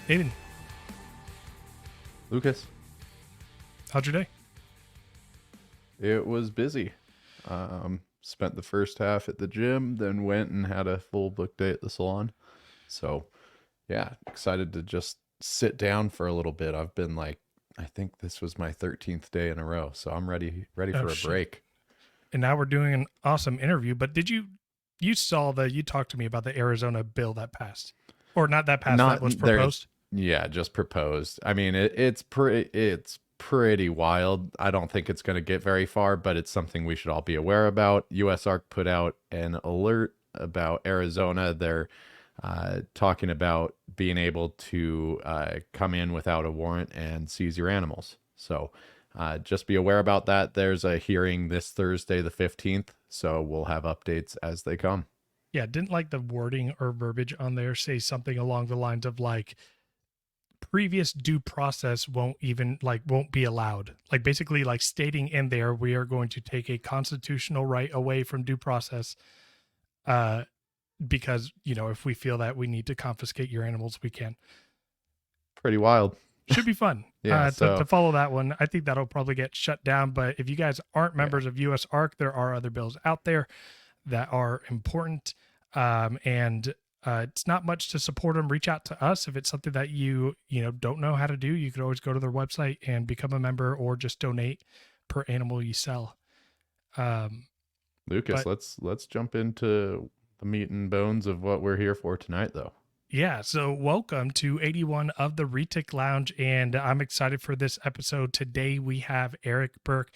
Aiden. Lucas. How's your day? It was busy. Spent the first half at the gym, then went and had a full book day at the salon. So, yeah, excited to just sit down for a little bit. I've been I think this was my 13th day in a row, so I'm ready for a break. And now we're doing an awesome interview. But you talked to me about the Arizona bill that passed, or not that passed, that was proposed? Yeah, just proposed. I mean, it's pretty wild. I don't think it's going to get very far, but it's something we should all be aware about. USARK put out an alert about Arizona. They're talking about being able to come in without a warrant and seize your animals. So just be aware about that. There's a hearing this Thursday, the 15th. So we'll have updates as they come. Yeah, didn't like the wording or verbiage on there say something along the lines of previous due process won't be allowed. Basically stating in there, we are going to take a constitutional right away from due process because, if we feel that we need to confiscate your animals, we can. Pretty wild. Should be fun. Yeah, to follow that one. I think that'll probably get shut down, but if you guys aren't members of USARK, there are other bills out there that are important. It's not much to support them. Reach out to us if it's something that you don't know how to do. You could always go to their website and become a member, or just donate per animal you sell. Lucas, let's jump into the meat and bones of what we're here for tonight, though. Yeah, so welcome to 81 of the Retic Lounge, and I'm excited for this episode. Today we have Eric, Burke,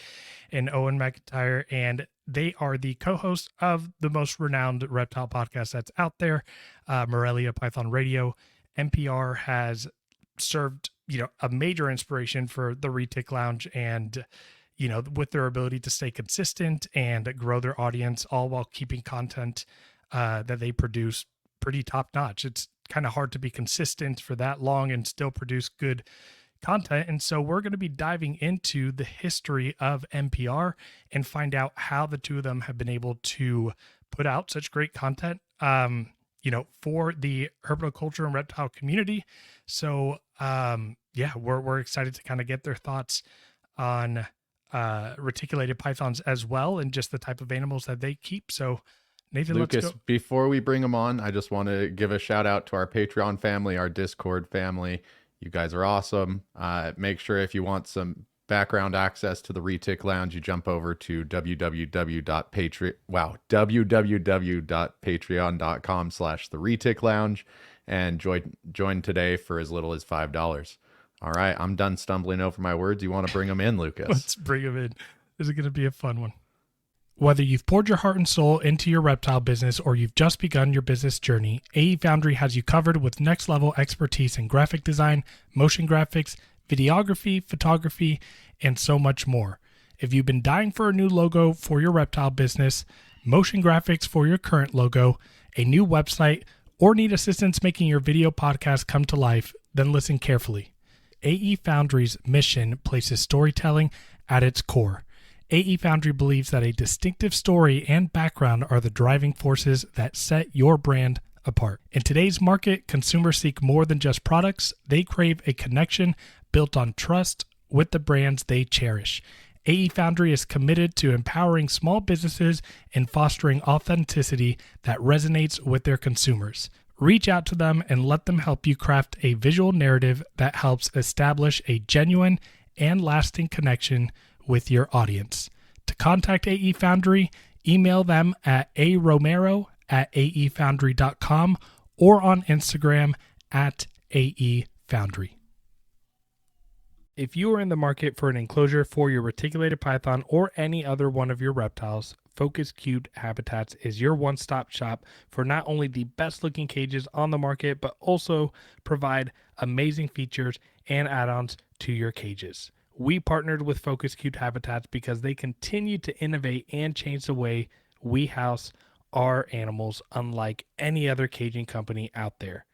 and Owen McIntyre, and they are the co-hosts of the most renowned reptile podcast that's out there, Morelia Python Radio. NPR has served, a major inspiration for the Retic Lounge, and, with their ability to stay consistent and grow their audience, all while keeping content that they produce pretty top-notch. It's kind of hard to be consistent for that long and still produce good content. And so we're going to be diving into the history of NPR and find out how the two of them have been able to put out such great content, for the herpetoculture and reptile community. So, we're excited to kind of get their thoughts on reticulated pythons as well, and just the type of animals that they keep. So, Nathan, Lucas, let's go. Before we bring them on, I just want to give a shout out to our Patreon family, our Discord family. You guys are awesome. Make sure if you want some background access to the Retic Lounge, you jump over to www.patreon.com/TheReticLounge and join today for as little as $5. All right, I'm done stumbling over my words. You want to bring them in, Lucas? Let's bring them in. This is going to be a fun one. Whether you've poured your heart and soul into your reptile business or you've just begun your business journey, AE Foundry has you covered with next-level expertise in graphic design, motion graphics, videography, photography, and so much more. If you've been dying for a new logo for your reptile business, motion graphics for your current logo, a new website, or need assistance making your video podcast come to life, then listen carefully. AE Foundry's mission places storytelling at its core. AE Foundry believes that a distinctive story and background are the driving forces that set your brand apart. In today's market, consumers seek more than just products. They crave a connection built on trust with the brands they cherish. AE Foundry is committed to empowering small businesses and fostering authenticity that resonates with their consumers. Reach out to them and let them help you craft a visual narrative that helps establish a genuine and lasting connection with your audience. To contact AE Foundry, email them at aromero@aefoundry.com or on Instagram at AE Foundry. If you are in the market for an enclosure for your reticulated python or any other one of your reptiles, Focus Cubed Habitats is your one-stop shop for not only the best-looking cages on the market, but also provide amazing features and add-ons to your cages. We partnered with Focus Cubed Habitats because they continue to innovate and change the way we house our animals unlike any other caging company out there.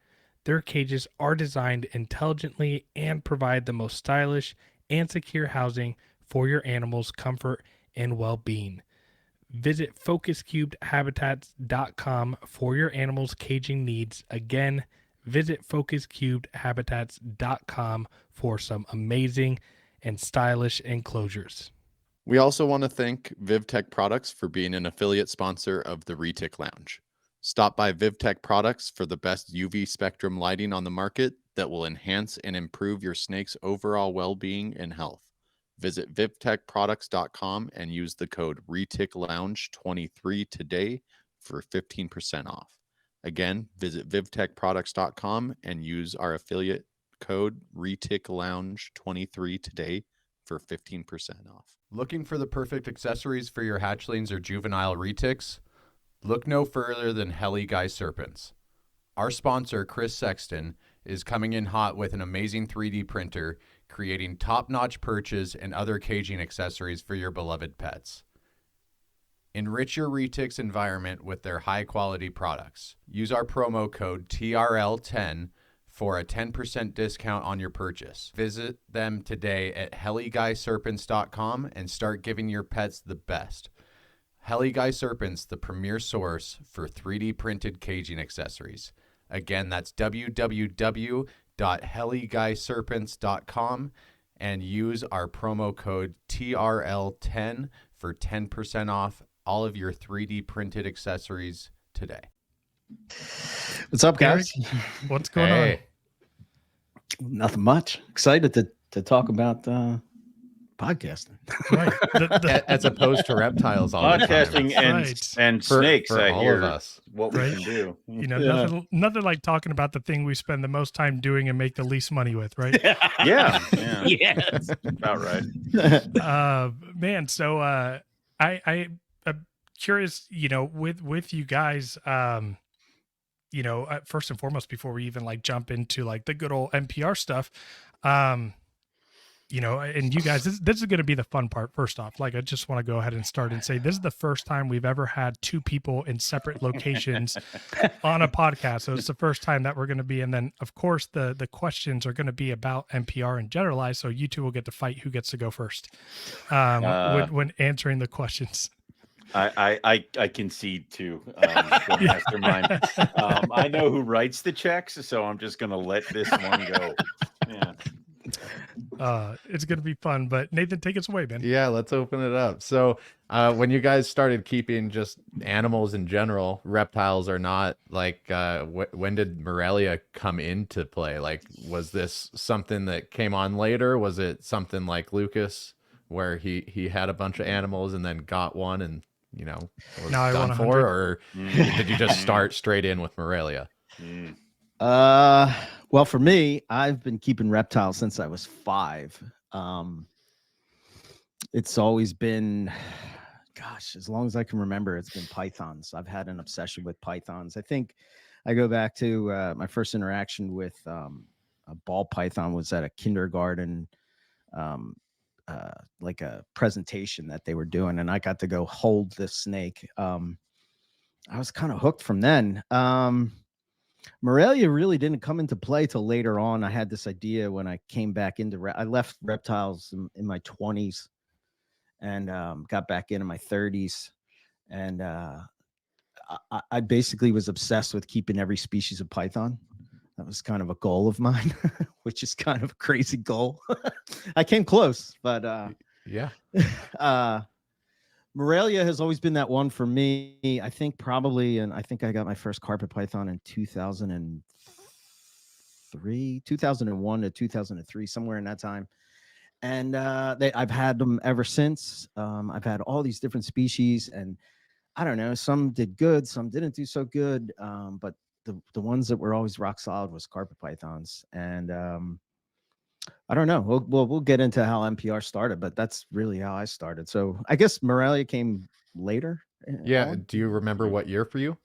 Their cages are designed intelligently and provide the most stylish and secure housing for your animals' comfort and well-being. Visit focuscubedhabitats.com for your animals' caging needs. Again, Visit FocusCubedHabitats.com for some amazing and stylish enclosures. We also want to thank VivTech Products for being an affiliate sponsor of the Retic Lounge. Stop by VivTech Products for the best UV spectrum lighting on the market that will enhance and improve your snake's overall well-being and health. Visit vivtechproducts.com and use the code ReticLounge23 today for 15% off. Again, visit vivtechproducts.com and use our affiliate code ReticLounge23 today for 15% off. Looking for the perfect accessories for your hatchlings or juvenile retics? Look no further than Heli Guy Serpents. Our sponsor, Chris Sexton, is coming in hot with an amazing 3D printer, creating top-notch perches and other caging accessories for your beloved pets. Enrich your retics environment with their high-quality products. Use our promo code TRL10 for a 10% discount on your purchase. Visit them today at heliguyserpents.com and start giving your pets the best. Heli Guy Serpents, the premier source for 3D printed caging accessories. Again, that's www.heliguyserpents.com and use our promo code TRL10 for 10% off all of your 3D printed accessories today. What's up, guys? Eric, what's going on? Nothing much. Excited to talk about podcasting. Right. As opposed to reptiles all the time. Podcasting and snakes, for I all hear of us. what we Right. can do. You know, nothing like talking about the thing we spend the most time doing and make the least money with, right? Yeah. Yes. About right. Man, so I'm curious, you know, with you guys, you know, first and foremost, before we even like jump into like the good old NPR stuff, you know, and you guys, this is going to be the fun part. First off, like, I just want to go ahead and start and say, this is the first time we've ever had two people in separate locations on a podcast. So it's the first time that we're going to be. And then of course the questions are going to be about NPR and generalized. So you two will get to fight who gets to go first when answering the questions. I concede to the mastermind. I know who writes the checks, so I'm just going to let this one go. Yeah. It's going to be fun, but Nathan, take us away, man. Yeah, let's open it up. So when you guys started keeping just animals in general, reptiles or not, like when did Morelia come into play? Like, was this something that came on later? Was it something like Lucas where he had a bunch of animals and then got one and, you know, was Now I done want for? Or did you just start straight in with Morelia? Well, for me, I've been keeping reptiles since I was 5. It's always been, gosh, as long as I can remember, it's been pythons. I've had an obsession with pythons. I think I go back to my first interaction with a ball python was at a kindergarten, like a presentation that they were doing, and I got to go hold this snake. I was kind of hooked from then. Morelia really didn't come into play till later on. I had this idea when I came back into I left reptiles in my 20s and got back in my 30s. And I basically was obsessed with keeping every species of python. That was kind of a goal of mine, which is kind of a crazy goal. I came close, but Yeah. Morelia has always been that one for me. I think probably, and I think I got my first carpet python in 2001 to 2003, somewhere in that time. And I've had them ever since. I've had all these different species, and I don't know, some did good, some didn't do so good. But the ones that were always rock solid was carpet pythons. And I don't know. We'll get into how NPR started, but that's really how I started. So I guess Morelia came later. Yeah. Do you remember what year for you?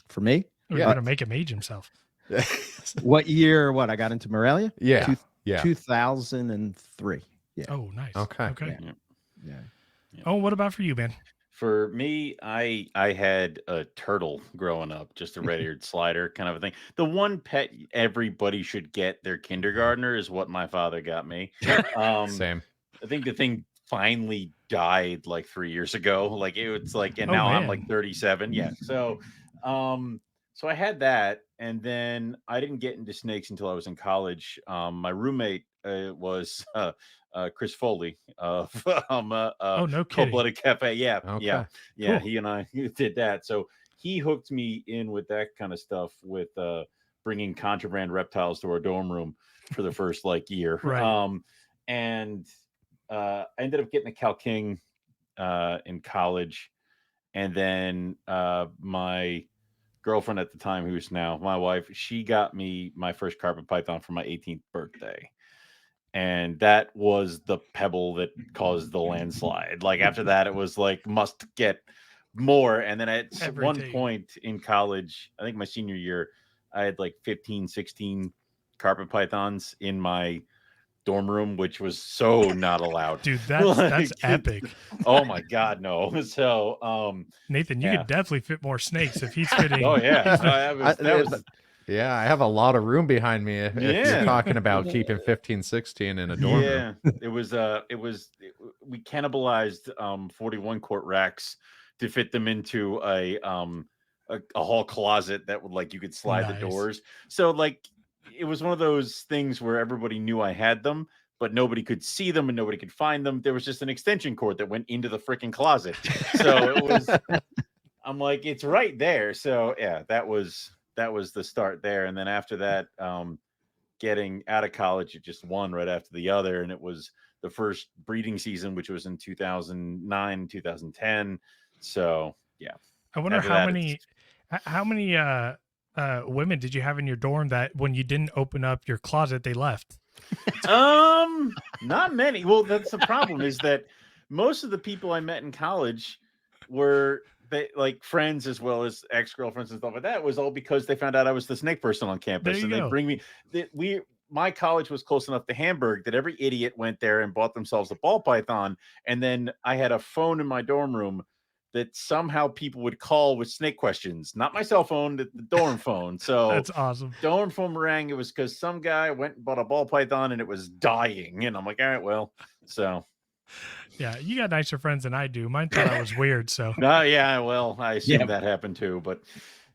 For me? We're going to make him age himself. What year? What I got into Morelia? Yeah. 2003. Yeah. Oh, nice. Okay. Yeah. Oh, what about for you, man? For me, I had a turtle growing up, just a red-eared slider kind of a thing. The one pet everybody should get their kindergartner is what my father got me. Same. I think the thing finally died like 3 years ago. Like it's like, and Oh, now I'm man. like 37. Yeah. So, So I had that, and then I didn't get into snakes until I was in college. My roommate was Chris Foley of Oh, no Cold kidding. Blooded Cafe. Yeah, Okay. yeah. Cool. He and I did that. So he hooked me in with that kind of stuff with bringing contraband reptiles to our dorm room for the first like year. Right. And I ended up getting a Cal King in college, and then my girlfriend at the time, who's now my wife, she got me my first carpet python for my 18th birthday. And that was the pebble that caused the landslide. Like after that, it was like, must get more. And then at one Everything. point in college, I think my senior year, I had like 15, 16 carpet pythons in my dorm room, which was so not allowed. Dude, that's epic. Oh my God, no. So, Nathan, you yeah. could definitely fit more snakes if he's fitting. oh yeah, that was Yeah, I have a lot of room behind me if Yeah. you're talking about keeping 15, 16 in a dorm room. yeah. It was we cannibalized 41 quart racks to fit them into a hall closet that would like you could slide the Nice. doors. So like it was one of those things where everybody knew I had them, but nobody could see them and nobody could find them. There was just an extension cord that went into the freaking closet. So it was I'm like, it's right there. So yeah, that was the start there. And then after that, getting out of college, it just one right after the other. And it was the first breeding season, which was in 2009, 2010. So yeah. I wonder After how that, many women did you have in your dorm that when you didn't open up your closet, they left? Not many. Well, that's the problem is that most of the people I met in college were like friends as well as ex-girlfriends and stuff like that. It was all because they found out I was the snake person on campus, There and you they go. bring me. My college was close enough to Hamburg that every idiot went there and bought themselves a ball python, and then I had a phone in my dorm room that somehow people would call with snake questions. Not my cell phone, the dorm phone. So That's awesome. dorm phone rang. It was because some guy went and bought a ball python and it was dying, and I'm like, all right, well, so. Yeah, you got nicer friends than I do. Mine thought I was weird, so. Yeah, well, I assume Yeah. that happened too, but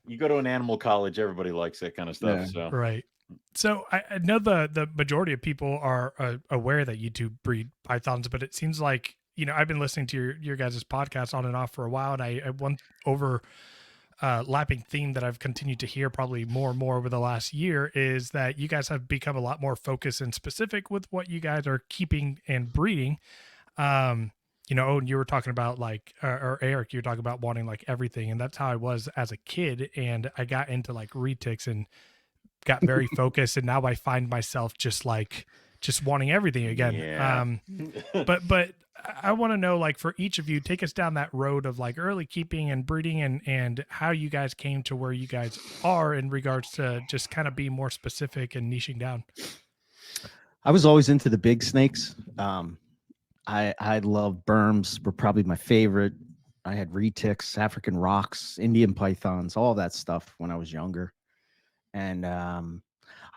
you go to an animal college, everybody likes that kind of stuff. Yeah. So Right. So I know the majority of people are aware that you do breed pythons, but it seems like, I've been listening to your guys' podcast on and off for a while, and I one overlapping theme that I've continued to hear probably more and more over the last year is that you guys have become a lot more focused and specific with what you guys are keeping and breeding. Owen, you were talking about like, or Eric, you were talking about wanting like everything. And that's how I was as a kid. And I got into like retics and got very focused. And now I find myself just wanting everything again. Yeah. But I want to know, like, for each of you, take us down that road of like early keeping and breeding and how you guys came to where you guys are in regards to just kind of being more specific and niching down. I was always into the big snakes. I love berms, were probably my favorite. I had retics, African rocks, Indian pythons, all that stuff when I was younger. And I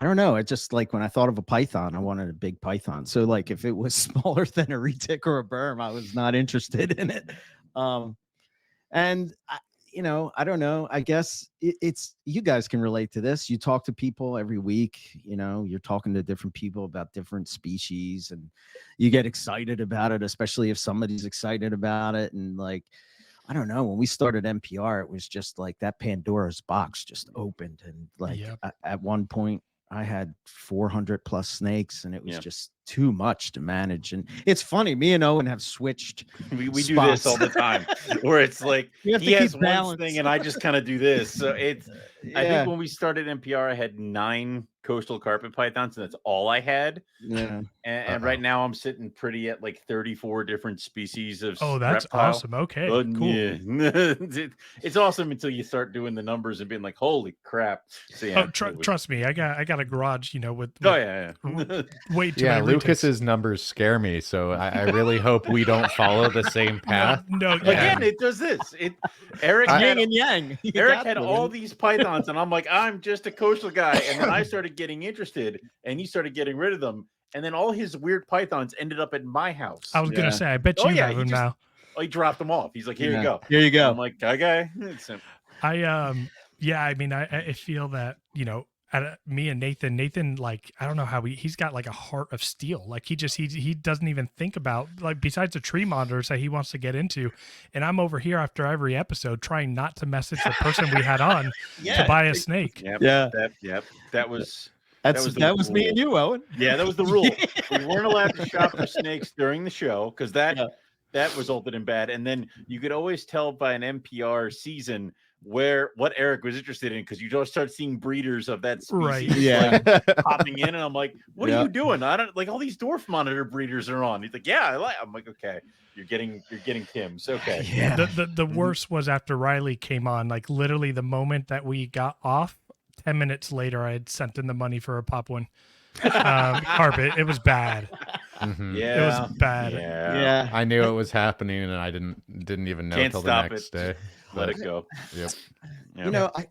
don't know. It just like when I thought of a python, I wanted a big python. So like if it was smaller than a retic or a berm, I was not interested in it. And I don't know. I guess it's you guys can relate to this. You talk to people every week, you're talking to different people about different species and you get excited about it, especially if somebody's excited about it. And like, I don't know, when we started NPR, it was just like that Pandora's box just opened. And like at one point I had 400 plus snakes and it was just too much to manage. And it's funny, me and Owen have switched. We do this all the time where it's like he has one thing and I just kind of do this. So it's I think when we started NPR, I had 9 coastal carpet pythons and that's all I had. Yeah. And right now I'm sitting pretty at like 34 different species of that's reptile. awesome. Okay, cool. Yeah. It's awesome until you start doing the numbers and being like, holy crap. So yeah. Trust me, I got a garage, with way too Yeah, many Lucas's numbers scare me, so I really hope we don't follow the same path. No, again, it does this. Eric yin and yang. Eric had all these pythons, and I'm like, I'm just a coastal guy. And then I started getting interested, and he started getting rid of them. And then all his weird pythons ended up at my house. I was gonna say, I bet you have them now. He dropped them off. He's like, here you go. Here you go. I'm like, okay. Yeah, I mean, I feel that, me and Nathan, like, I don't know how he's got like a heart of steel. Like he doesn't even think about, like, besides the tree monitors that he wants to get into. And I'm over here after every episode trying not to message the person we had on to buy a snake. Yep, Yeah. That was That was me and you, Owen. Yeah, that was the rule. We weren't allowed to shop for snakes during the show because that resulted in bad. And then you could always tell by an NPR season what Eric was interested in, because you just start seeing breeders of that species popping in, and I'm like, what are you doing? I don't like all these dwarf monitor breeders are on. He's like, I'm like, okay, you're getting Tim's. Okay. Yeah. The worst was after Riley came on, like literally the moment that we got off, 10 minutes later, I had sent in the money for a pop one carpet. It was bad. Mm-hmm. Yeah, it was bad. Yeah. I knew it was happening, and I didn't even know until the next day. Let it go. Yep.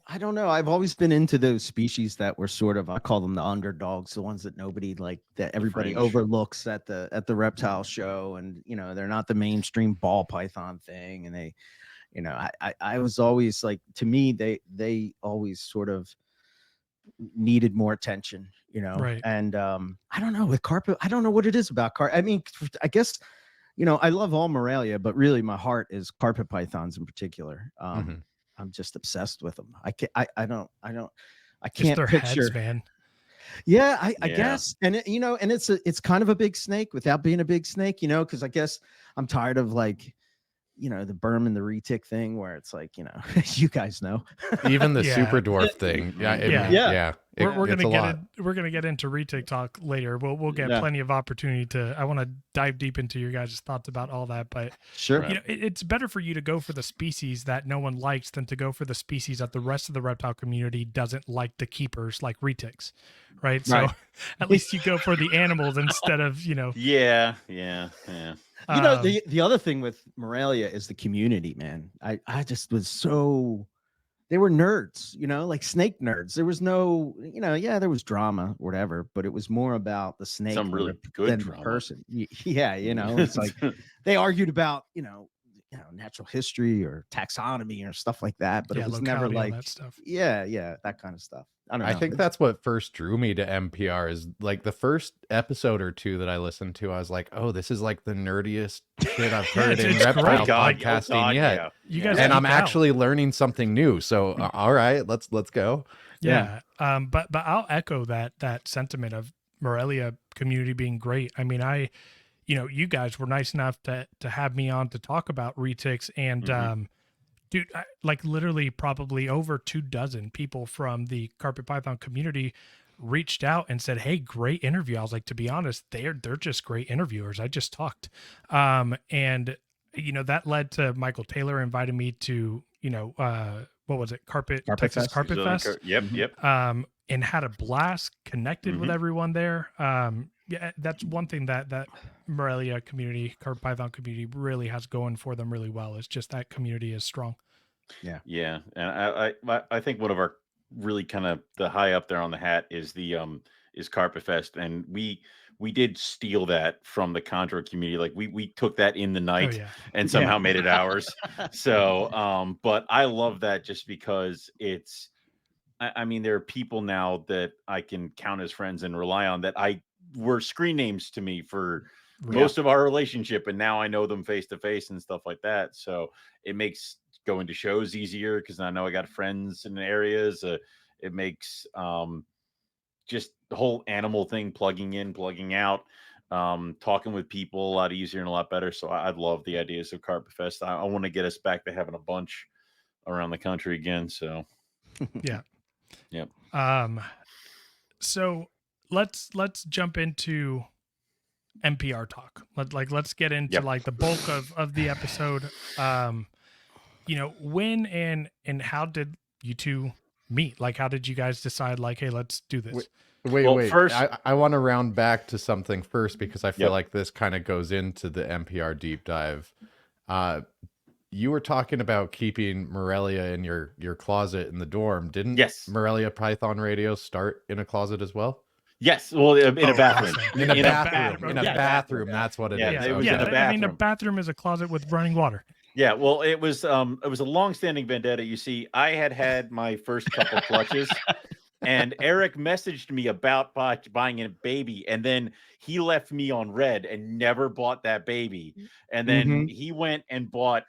I don't know. I've always been into those species that were sort of, I call them the underdogs, the ones that that everybody overlooks at the reptile show, and they're not the mainstream ball python thing, and they, I was always like, to me, they always sort of needed more attention, Right. And I don't know with carpet. I don't know what it is about carpet. I mean, I guess. I love all Morelia, but really my heart is carpet pythons in particular. I'm just obsessed with them. I can't their picture. Heads, man. Yeah, I guess. And it's kind of a big snake without being a big snake, because I guess I'm tired of like, the berm and the retic thing where it's like, you guys know. Even the super dwarf thing. Yeah. We're gonna get into retic talk later. We'll get plenty of opportunity to. I want to dive deep into your guys' thoughts about all that, but sure, it's better for you to go for the species that no one likes than to go for the species that the rest of the reptile community doesn't like, the keepers, like retics, right? So at least you go for the animals instead of Yeah. The other thing with Morelia is the community, man. I just was so. They were nerds, like snake nerds. There was no, there was drama, whatever, but it was more about the snake. Some really good than drama. The person. Yeah, it's like they argued about, natural history or taxonomy or stuff like that, but it was never like that stuff. That kind of stuff. I don't know. I think that's what first drew me to NPR is like the first episode or two that I listened to. I was like, oh, this is like the nerdiest shit I've heard in reptile podcasting yet. Yeah. You guys, and I'm actually learning something new. So all right, let's go. Yeah. But I'll echo that sentiment of Morelia community being great. I mean, you guys were nice enough to have me on to talk about retics, and dude, like literally probably over 24 people from the carpet python community reached out and said, hey, great interview. I was like, to be honest, they're just great interviewers. I just talked. And that led to Michael Taylor inviting me to, what was it? Texas Fest. Carpet Fest. Yep. And had a blast, connected with everyone there. Yeah, that's one thing that Morelia community, carpet python community really has going for them really well. It's just that community is strong. Yeah. And I think one of our really kind of the high up there on the hat is is Carpet Fest, and we did steal that from the Conjure community. Like we took that in the night and somehow made it ours. So but I love that just because I mean, there are people now that I can count as friends and rely on that were screen names to me for most of our relationship, and now I know them face to face and stuff like that. So it makes going to shows easier because I know I got friends in the areas. It makes just the whole animal thing, plugging in, plugging out, talking with people a lot easier and a lot better. So I love the ideas of Carpet Fest. I want to get us back to having a bunch around the country again. So yeah. Yep. So let's jump into NPR talk. Let's get into like the bulk of the episode. When and how did you two meet? Like, how did you guys decide, like, hey, let's do this? Wait. First, I want to round back to something first because I feel like this kind of goes into the NPR deep dive. You were talking about keeping Morelia in your closet in the dorm. Didn't Morelia Python Radio start in a closet as well? Yes. Well, in a bathroom. In a bathroom. That's what it is. It was in a bathroom. I mean, a bathroom is a closet with running water. Yeah, well, it was a long-standing vendetta. You see, I had my first couple clutches, and Eric messaged me about buying a baby, and then he left me on red and never bought that baby. And then he went and bought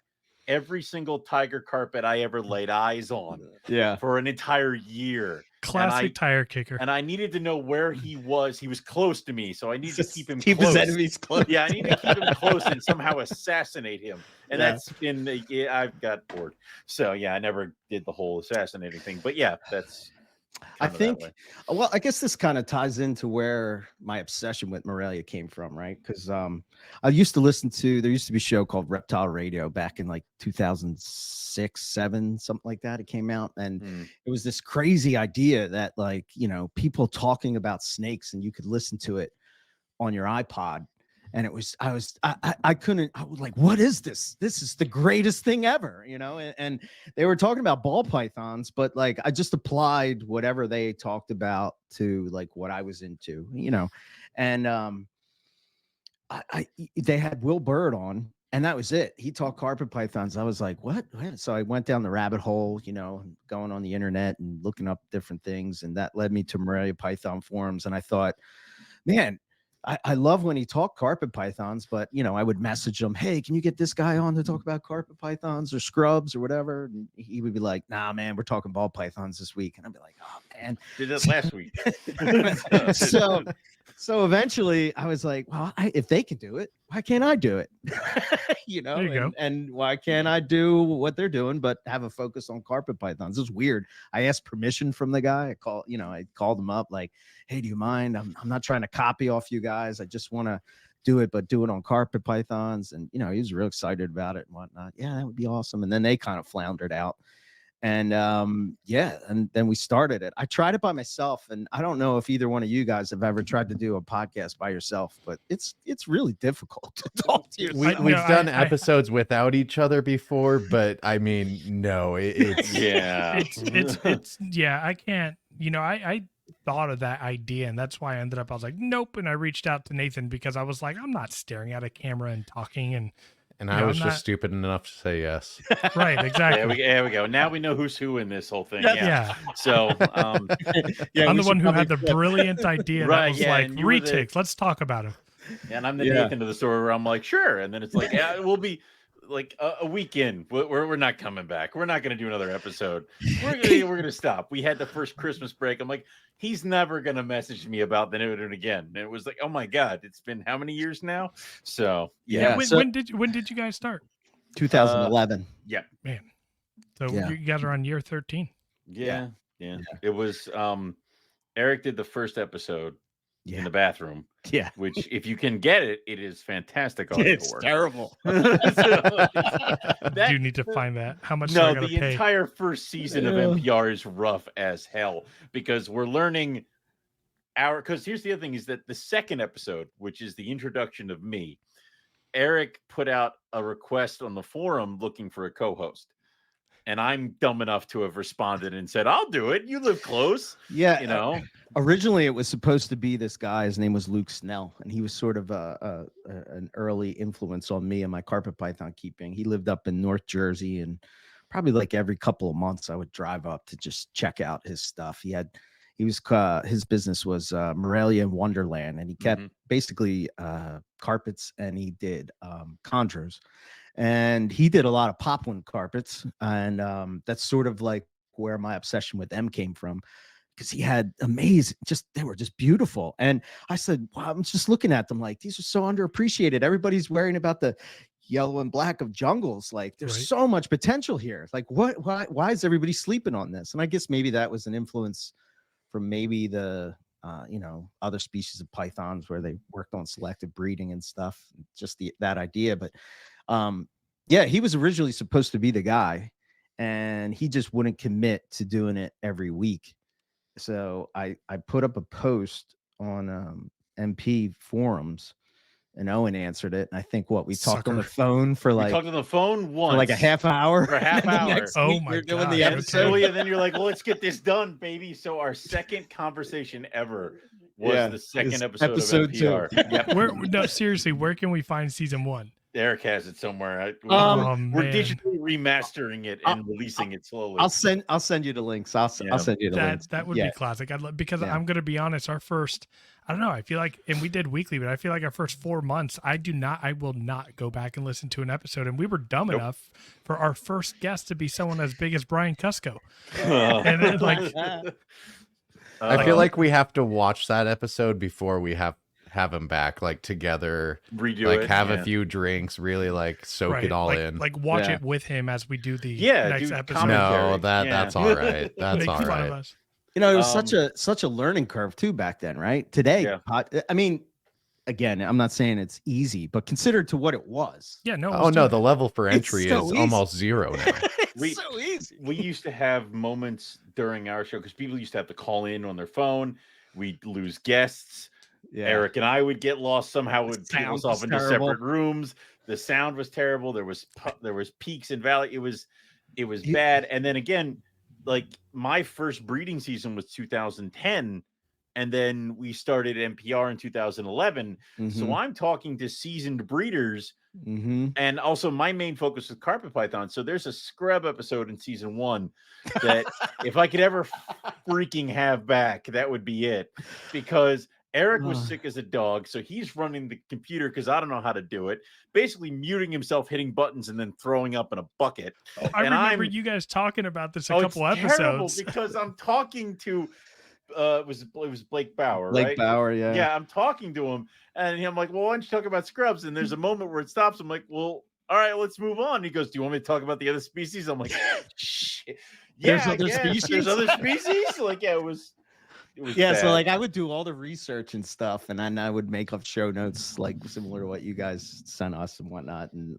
every single tiger carpet I ever laid eyes on for an entire year. Classic tire kicker. And I needed to know where he was. He was close to me, so I needed to keep him keep close. his enemies close. Yeah, I need to keep him close and somehow assassinate him. And that's been I've got bored. So yeah, I never did the whole assassinating thing. But yeah, that's I think, well, I guess this kind of ties into where my obsession with Morelia came from, right? Because I used to listen to, there used to be a show called Reptile Radio back in like 2006, 7, something like that. It came out, and it was this crazy idea that, like, you know, people talking about snakes, and you could listen to it on your iPod. And it was, I was like, what is this? This is the greatest thing ever, you know? And they were talking about ball pythons, but like, I just applied whatever they talked about to like what I was into, you know? And they had Will Bird on, and that was it. He talked carpet pythons. I was like, what? So I went down the rabbit hole, you know, going on the internet and looking up different things. And that led me to Morelia Python forums. And I thought, man, I love when he talked carpet pythons, but, you know, I would message him, hey, can you get this guy on to talk about carpet pythons or scrubs or whatever? And he would be like, nah, man, we're talking ball pythons this week. And I'd be like, oh, man. Did it last week. So eventually I was like, well, if they can do it, why can't I do it? You know, and why can't I do what they're doing, but have a focus on carpet pythons? It's weird. I asked permission from the guy. I called him up like, hey, do you mind? I'm not trying to copy off you guys. I just want to do it, but do it on carpet pythons. And, you know, he was real excited about it and whatnot. Yeah, that would be awesome. And then they kind of floundered out. And and then we started it. I tried it by myself, and I don't know if either one of you guys have ever tried to do a podcast by yourself, but it's really difficult to talk to yourself. We've done episodes without each other before, but I mean, no, it's it's I can't, you know, I thought of that idea, and that's why I was like, nope. And I reached out to Nathan because I was like, I'm not staring at a camera and talking, and I was just stupid enough to say yes. Right, exactly. There we go. Now we know who's who in this whole thing. Yeah. So I'm the one who had the brilliant idea. Right. That was like, Retics, let's talk about him. And I'm the Nathan of the story where I'm like, sure. And then it's like, yeah, we'll be like a week in. We're not coming back. We're not going to do another episode. We're going to stop. We had the first Christmas break. I'm like, he's never going to message me about the new one again. And it was like, oh my God, it's been how many years now? So yeah. When did you guys start? 2011. Yeah, man. So you guys are on year 13. Yeah. It was Eric did the first episode in the bathroom. Yeah. Which, if you can get it, it is fantastic. It's terrible. You need to find that. How much? No, the entire first season of NPR is rough as hell because we're learning because here's the other thing is that the second episode, which is the introduction of me, Eric put out a request on the forum looking for a co-host. And I'm dumb enough to have responded and said, I'll do it. You live close. Yeah. You know, originally it was supposed to be this guy. His name was Luke Snell. And he was sort of an early influence on me and my carpet python keeping. He lived up in North Jersey, and probably like every couple of months I would drive up to just check out his stuff. His business was Morelia Wonderland, and he kept basically carpets, and he did chondros. And he did a lot of popwin carpets, and that's sort of like where my obsession with them came from, because he had amazing, they were just beautiful. And I said, wow, I'm just looking at them like, these are so underappreciated. Everybody's worrying about the yellow and black of jungles. Like, there's so much potential here. Like, why is everybody sleeping on this? And I guess maybe that was an influence from maybe the other species of pythons where they worked on selective breeding and stuff, just that idea. But he was originally supposed to be the guy, and he just wouldn't commit to doing it every week. So I put up a post on MP forums, and Owen answered it. And I think we talked on the phone for like, once, for like a half hour. For a half hour. Oh my God. Doing the episode. Oh, yeah, then you're like, well, let's get this done, baby. So our second conversation ever was the second episode of NPR. No, seriously, where can we find season 1? Eric has it somewhere. Oh, We're man. digitally remastering it and releasing it slowly. I'll send you the links. I'll send you the links. That would be classic. Because I'm going to be honest, our first, I don't know, I feel like, and we did weekly, but I feel like our first 4 months, I will not go back and listen to an episode. And we were dumb enough for our first guest to be someone as big as Brian Cusco. And then, like, I feel like we have to watch that episode before we have him back, like together, redo like it, have a few drinks, really like soak it all in. Like watch it with him as we do the next episode. Commentary. No, that's all right. That's all right. You know, it was such a learning curve too back then, right? Today, I mean, again, I'm not saying it's easy, but considered to what it was. Yeah, no. Oh no, the level for entry is almost zero now. It's so easy. We used to have moments during our show because people used to have to call in on their phone. We'd lose guests. Yeah. Eric and I would get lost somehow. Would put us off into separate rooms. The sound was terrible. There was peaks and valleys. It was bad. And then again, like my first breeding season was 2010, and then we started NPR in 2011. So I'm talking to seasoned breeders, and also my main focus is carpet python. So there's a scrub episode in season 1 that if I could ever freaking have back, that would be it, because Eric was sick as a dog, so he's running the computer because I don't know how to do it. Basically muting himself, hitting buttons, and then throwing up in a bucket. I remember you guys talking about this a couple episodes. Because I'm talking to it was Blake Bauer, right? Blake Bauer, yeah. Yeah, I'm talking to him, and I'm like, well, why don't you talk about scrubs? And there's a moment where it stops. I'm like, well, all right, let's move on. He goes, do you want me to talk about the other species? I'm like, shit. Yeah, there's other species? Like, yeah, it was bad. So like I would do all the research and stuff, and then I would make up show notes like similar to what you guys sent us and whatnot. And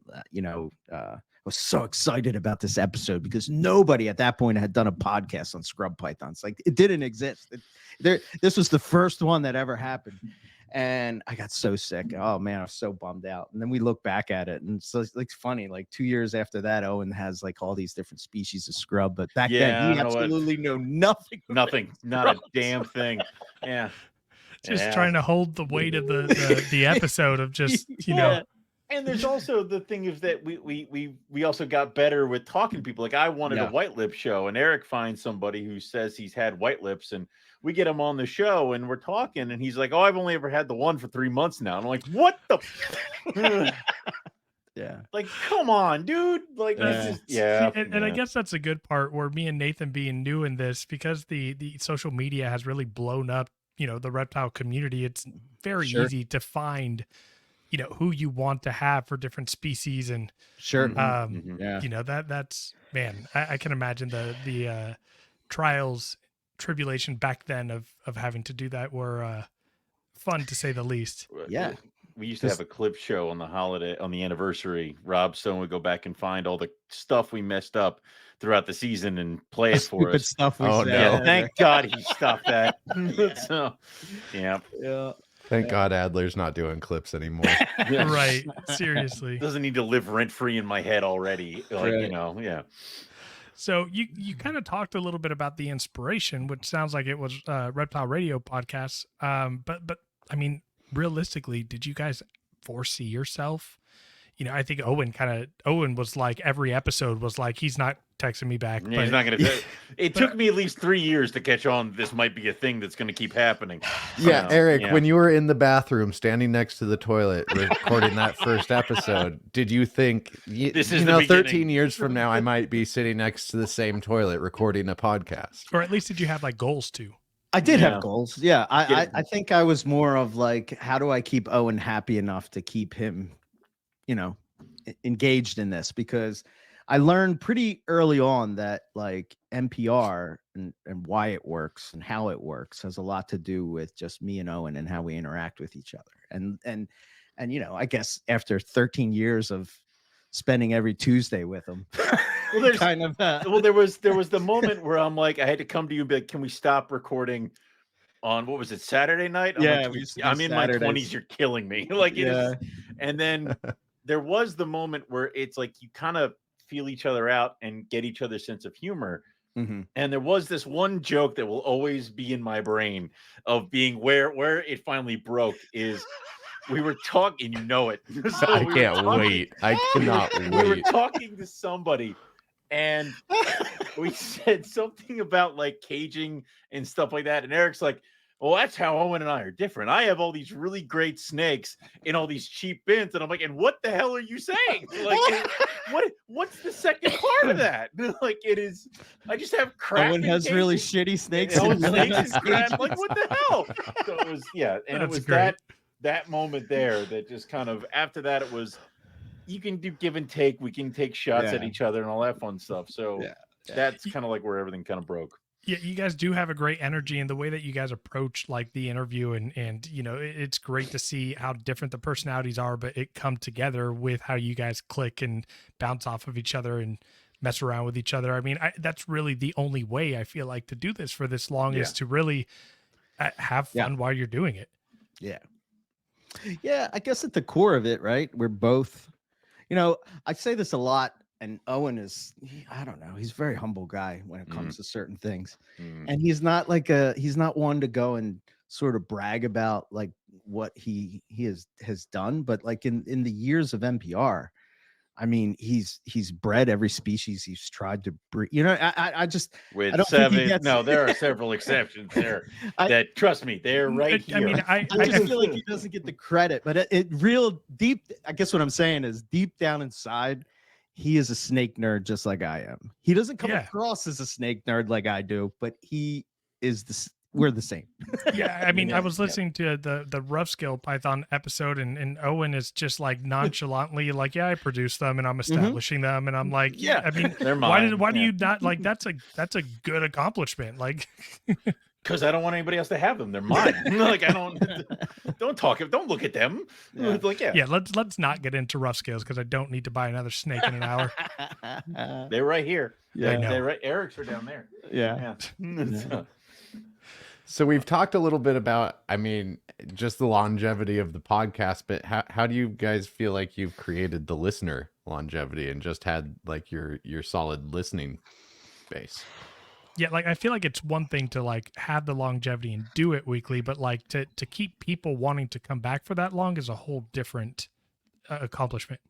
I was so excited about this episode because nobody at that point had done a podcast on scrub pythons. Like it didn't exist. This was the first one that ever happened. And I got so sick. Oh man, I was so bummed out. And then we look back at it, and so it's funny. Like 2 years after that, Owen has like all these different species of scrub, but back then he absolutely knew nothing. Nothing, not a damn thing. Yeah, just trying to hold the weight of the episode of just And there's also the thing is that we also got better with talking to people. Like I wanted a white lip show, and Eric finds somebody who says he's had white lips, and we get him on the show, and we're talking, and he's like, "Oh, I've only ever had the one for 3 months now." And I'm like, "What the?" Yeah. Like, come on, dude. Like, and I guess that's a good part where me and Nathan being new in this, because the social media has really blown up, the reptile community. It's very easy to find, who you want to have for different species. And that's, man, I can imagine the trials, tribulation back then of having to do that were fun to say the least. Yeah. We used to have a clip show on the anniversary. Rob Stone would go back and find all the stuff we messed up throughout the season and play it for us. Stuff we said. No. Thank God he stopped that. So, yeah. Thank God Adler's not doing clips anymore. Right. Seriously. Doesn't need to live rent free in my head already. Like, So you kind of talked a little bit about the inspiration, which sounds like it was Reptile Radio podcasts. But I mean, realistically, did you guys foresee yourself? I think Owen was like, every episode was like, he's not texting me back. Yeah, he's not going to. It took me at least 3 years to catch on. This might be a thing that's going to keep happening. Yeah, Eric, when you were in the bathroom standing next to the toilet recording that first episode, did you think, this is 13 years from now, I might be sitting next to the same toilet recording a podcast? Or at least did you have like goals too? I did have goals. Yeah. I think I was more of like, how do I keep Owen happy enough to keep him, engaged in this? Because I learned pretty early on that like NPR and why it works and how it works has a lot to do with just me and Owen and how we interact with each other. And I guess after 13 years of spending every Tuesday with him, well, there's there was the moment where I'm like, I had to come to you and be like, can we stop recording on, what was it, Saturday night? I'm in my 20s. You're killing me. Like, it is. And then there was the moment where it's like you kind of feel each other out and get each other's sense of humor. And there was this one joke that will always be in my brain of being where it finally broke is we were talking, you know it. So I we were can't talking- wait. I cannot We were wait. talking to somebody, and we said something about like caging and stuff like that. And Eric's like, well, that's how Owen and I are different. I have all these really great snakes in all these cheap bins. And I'm like, and what the hell are you saying? Like, what's the second part of that? Like, it is, I just have crap. Owen in has really cages. shitty snakes. Oh, and really snakes nice and crap. cages. Like, what the hell? So it was, yeah. And That's it was great. that moment there that just kind of, after that, it was, you can do give and take. We can take shots at Yeah. each other and all that fun stuff. So Yeah. that's kind of like where everything kind of broke. Yeah, you guys do have a great energy, and the way that you guys approach like the interview, and you know, it's great to see how different the personalities are, but it come together with how you guys click and bounce off of each other and mess around with each other. I mean, that's really the only way I feel like to do this for this long is to really have fun while you're doing it. Yeah. Yeah, I guess at the core of it, right? We're both, you know, I say this a lot, and Owen is, I don't know, he's a very humble guy when it comes to certain things. And he's not one to go and sort of brag about like what he has done, but like in the years of NPR, I mean, he's bred every species he's tried to breed. You know, I just With don't think he seven, gets- no, there are several exceptions there. That trust me, they're right here. I mean, I just feel like he doesn't get the credit, but it real deep. I guess what I'm saying is deep down inside, he is a snake nerd just like I am. He doesn't come across as a snake nerd like I do, but he is we're the same. Yeah, I mean, I was listening to the rough scale Python episode, and Owen is just like nonchalantly like, yeah, I produce them and I'm establishing them, and I'm like, yeah, I mean, They're why mine. do you not like that's a good accomplishment, like. Because I don't want anybody else to have them. They're mine. Like, I don't talk. Don't look at them. Like, Yeah, let's not get into rough scales because I don't need to buy another snake in an hour. They're right here. I know. They're right. Eric's are down there. Yeah. So we've talked a little bit about, I mean, just the longevity of the podcast, but how do you guys feel like you've created the listener longevity and just had like your solid listening base? Yeah, like I feel like it's one thing to like have the longevity and do it weekly, but like to keep people wanting to come back for that long is a whole different accomplishment.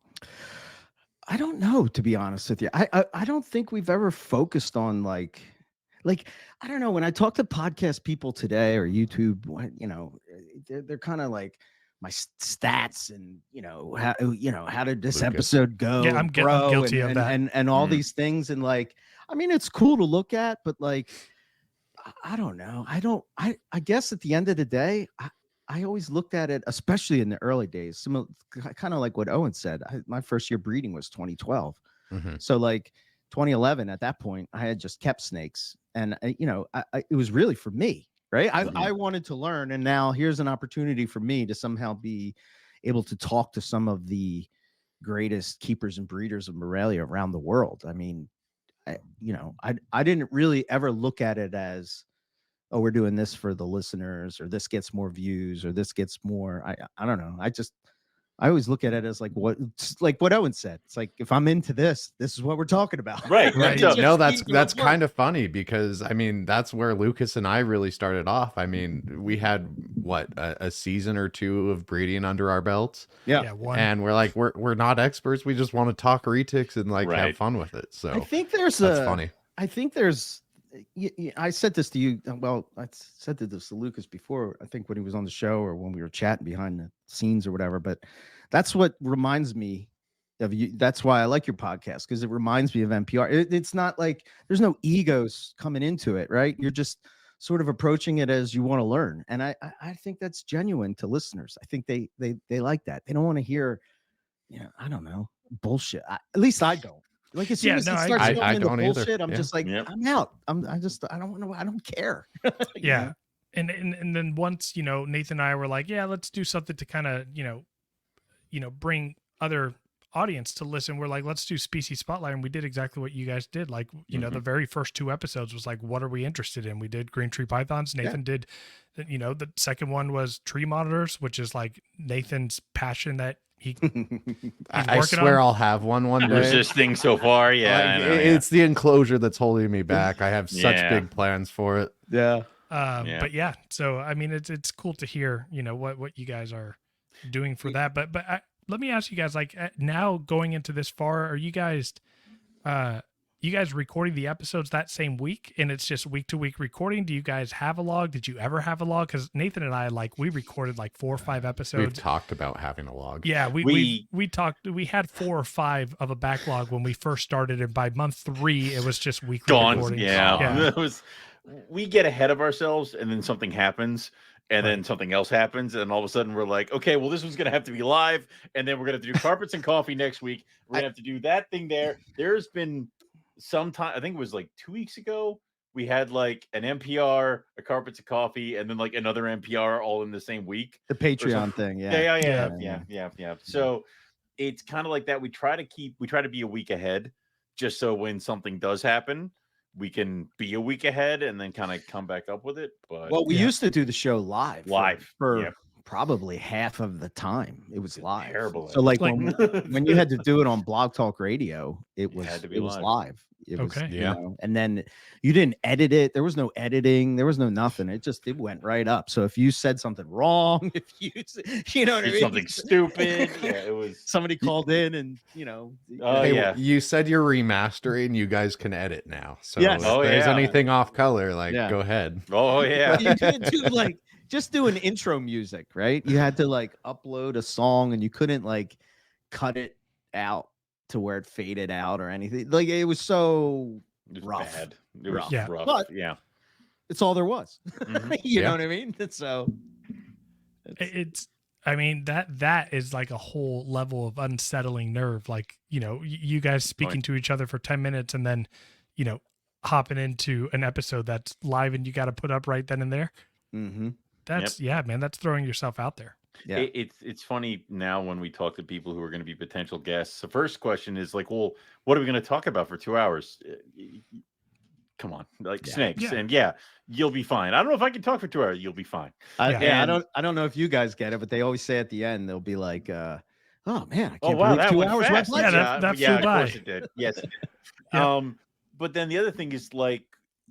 I don't know, to be honest with you. I don't think we've ever focused on like I don't know, when I talk to podcast people today or YouTube, you know, they're kind of like my stats and how did this episode go? Yeah, I'm guilty of that. And all these things, and like, I mean, it's cool to look at, but like, I don't know. I guess at the end of the day, I always looked at it, especially in the early days, kind of like what Owen said. My first year breeding was 2012. So like 2011, at that point, I had just kept snakes, and it was really for me, right? I wanted to learn, and now here's an opportunity for me to somehow be able to talk to some of the greatest keepers and breeders of Morelia around the world. I mean, I didn't really ever look at it as, oh, we're doing this for the listeners, or this gets more views, or this gets more. I don't know. I always look at it as like what Owen said. It's like, if I'm into this is what we're talking about. Right. No, that's kind of funny, because I mean, that's where Lucas and I really started off. I mean, we had a season or two of breeding under our belts. Yeah. One. And we're like, we're not experts. We just want to talk retics and like have fun with it. So I think that's funny. I think there's, I said this to you. Well, I said this to Lucas before, I think when he was on the show or when we were chatting behind the scenes or whatever, but that's what reminds me of you. That's why I like your podcast, because it reminds me of NPR. It's not like there's no egos coming into it, right? You're just sort of approaching it as you want to learn. And I think that's genuine to listeners. I think they like that. They don't want to hear, I don't know, bullshit. At least I don't. Like, as soon as it starts going into bullshit, I'm just like, I'm out. I don't want to. I don't care. Yeah. And then once, Nathan and I were like, yeah, let's do something to kind of, bring other audience to listen. We're like, let's do Species Spotlight. And we did exactly what you guys did. Like, the very first 2 episodes was like, what are we interested in? We did green tree pythons. Nathan did, the second one was tree monitors, which is like Nathan's passion that I swear I'll have one day. Resisting so far. Yeah. It's the enclosure that's holding me back. I have such big plans for it. Yeah. But yeah, so I mean, it's cool to hear, what you guys are doing for that. But let me ask you guys, like now going into this far, are you guys recording the episodes that same week and it's just week to week recording? Do you guys have a log? Did you ever have a log? Because Nathan and I, like, we recorded like 4 or 5 episodes. We've talked about having a log. Yeah, we talked. We had 4 or 5 of a backlog when we first started, and by month 3, it was just weekly recordings. Yeah. We get ahead of ourselves, and then something happens, and then something else happens, and all of a sudden we're like, okay, well, this one's gonna have to be live, and then we're gonna have to do carpets and coffee next week. We're gonna have to do that thing there. There's been some time, I think it was like 2 weeks ago, we had like an NPR, a carpets and coffee, and then like another NPR all in the same week. The Patreon thing, yeah. So it's kind of like that. We try to be a week ahead, just so when something does happen, we can be a week ahead and then kind of come back up with it. But well, we used to do the show live for yeah. probably half of the time. It was live. Terrible. So like when you had to do it on Blog Talk Radio, it was live. It was, okay. You know, and then you didn't edit it. There was no editing. There was no nothing. It went right up. So if you said something wrong, if you know what I mean? Something stupid. Yeah, it was. Somebody called in and, you know. Hey, you said you're remastering. You guys can edit now. So if there's anything off color, like, go ahead. Oh, yeah. You couldn't do like, just do an intro music, right? You had to like upload a song and you couldn't like cut it out to where it faded out or anything. Like it was so rough. Bad. It was rough. But it's all there was. You know what I mean? So it's I mean, that is like a whole level of unsettling nerve. Like, you know, you guys speaking to each other for 10 minutes and then, you know, hopping into an episode that's live and you got to put up right then and there. Mm-hmm. That's man, that's throwing yourself out there. Yeah. It's funny now when we talk to people who are going to be potential guests. The first question is like, well, what are we going to talk about for 2 hours? Come on, like snakes, and you'll be fine. I don't know if I can talk for 2 hours. You'll be fine. I don't know if you guys get it, but they always say at the end they'll be like, "Oh man, I can't believe that 2 went hours fast." went by." That flew by. Of course it did. Yes. It did. But then the other thing is like,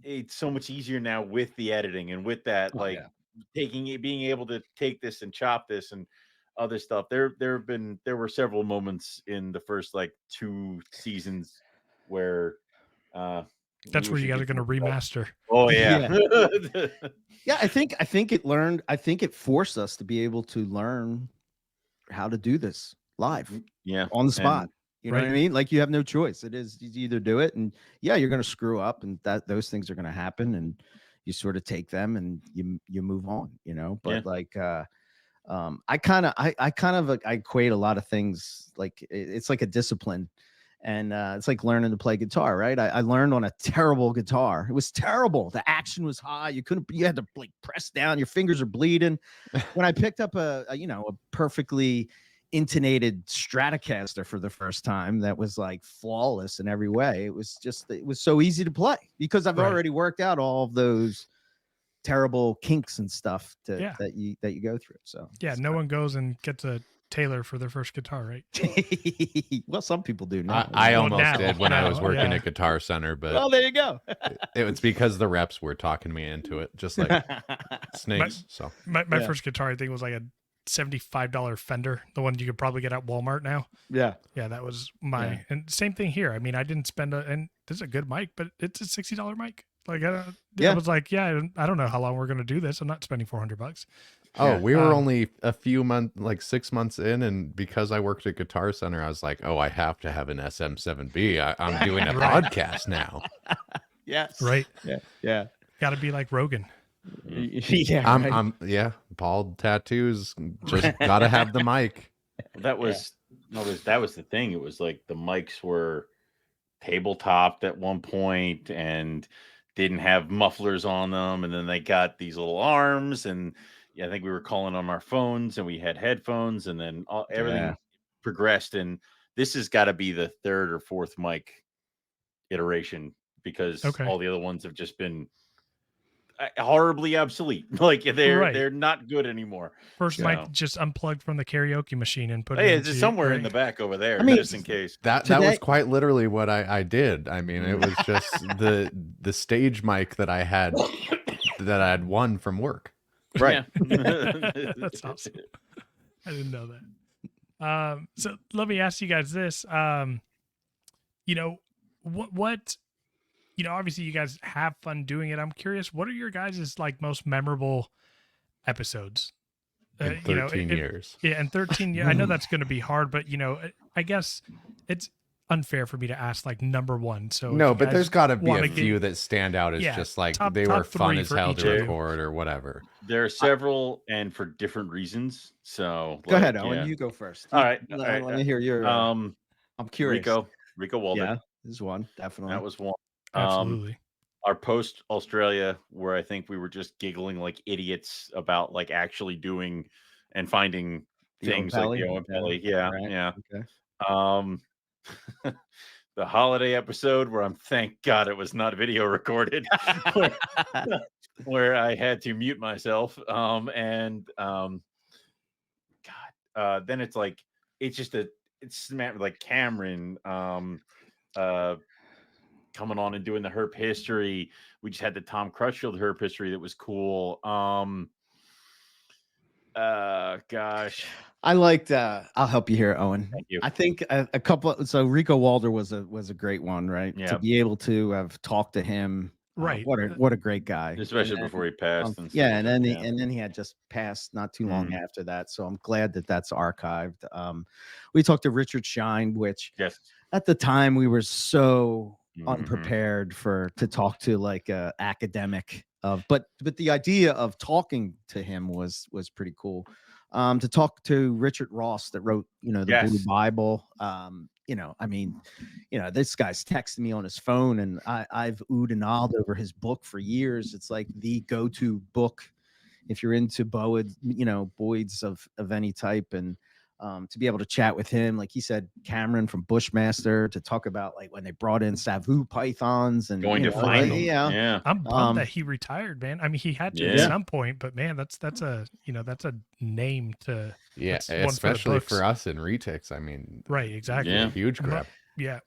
it's so much easier now with the editing and with that, being able to take this and chop this and other stuff. There were several moments in the first like 2 seasons where that's where you guys are going to remaster. Oh yeah. I think it forced us to be able to learn how to do this live on the spot. You know what I mean? Like you have no choice. You either do it and you're going to screw up and those things are going to happen and you sort of take them and you move on, you know, but I equate a lot of things. Like it's like a discipline and it's like learning to play guitar, right? I learned on a terrible guitar. It was terrible. The action was high. You had to like press down. Your fingers are bleeding. When I picked up a perfectly intonated Stratocaster for the first time, that was like flawless in every way. It was so easy to play because I've already worked out all of those terrible kinks and stuff that you go through. So no one goes and gets a Taylor for their first guitar, right? Well, some people do now. I almost did when I was working at Guitar Center, but well, there you go. it was because the reps were talking me into it, just like snakes. My first guitar, I think, was like a $75 Fender, the one you could probably get at Walmart now. Yeah, that was and same thing here. I mean, I didn't spend and this is a good mic, but it's a $60 mic. Like I was like, I don't know how long we're gonna do this. I'm not spending $400. Oh, we were only a few months, like 6 months in, and because I worked at Guitar Center, I was like, I have to have an SM7B. I'm doing a podcast now. Yes. Right. Yeah. Got to be like Rogan. I'm bald tattoos. Just gotta have the mic. That was the thing. It was like the mics were tabletopped at one point and didn't have mufflers on them, and then they got these little arms, and I think we were calling on our phones, and we had headphones, and then everything progressed, and this has got to be the 3rd or 4th mic iteration because all the other ones have just been horribly obsolete. Like they're not good anymore. First mic just unplugged from the karaoke machine and put it it's somewhere in the back over there, just in case. That was quite literally what I did. I mean, it was just the stage mic that I had that I had won from work. Right. That's awesome. I didn't know that. So let me ask you guys this. You know, what, you know, obviously you guys have fun doing it. I'm curious, what are your guys' like most memorable episodes? In 13 years. Yeah, in 13 years. I know that's going to be hard, but you know, I guess it's unfair for me to ask like number one. So if No, you but guys there's got to be wanna a get- few that stand out as Yeah, just like top they were fun three as for hell each to of you. record or whatever. There are several, and for different reasons. So Go ahead, like, Owen. yeah. You go first. All right. Let me hear your. I'm curious. Rico Walden. Yeah, this is one definitely. That was one. Absolutely. Our post Australia, where I think we were just giggling like idiots about like actually doing and finding The things Owen like the Pelly? Owen Pelly. Yeah, Right. yeah. Okay. The holiday episode where thank God it was not video recorded, where I had to mute myself. Then it's like it's like Cameron coming on and doing the herp history. We just had the Tom Crutchfield herp history that was cool. Gosh, I liked. I'll help you here, Owen. Thank you. I think a couple. So Rico Walder was a great one, right? Yeah. To be able to have talked to him, Right. What a great guy, especially And then, before he passed. And yeah, stuff and like then that, he, and then he had just passed not too long Mm. after that. So I'm glad that that's archived. We talked to Richard Shine, which yes, at the time we were so Mhm. unprepared to talk to like a academic but the idea of talking to him was pretty cool. To talk to Richard Ross that wrote the Blue Yes. Bible. I mean, this guy's texting me on his phone, and I've oohed and ahed over his book for years. It's like the go-to book if you're into Boyds of any type. And to be able to chat with him, like he said, Cameron from Bushmaster, to talk about like when they brought in Savu pythons and going to find them. yeah. Yeah. I'm bummed that he retired, man. I mean, he had to at Yeah. some point, but man, that's a name to Yeah, that's one for the especially books. for us in Retics. I mean, right, exactly. Yeah. huge I'm not- grab. Yeah,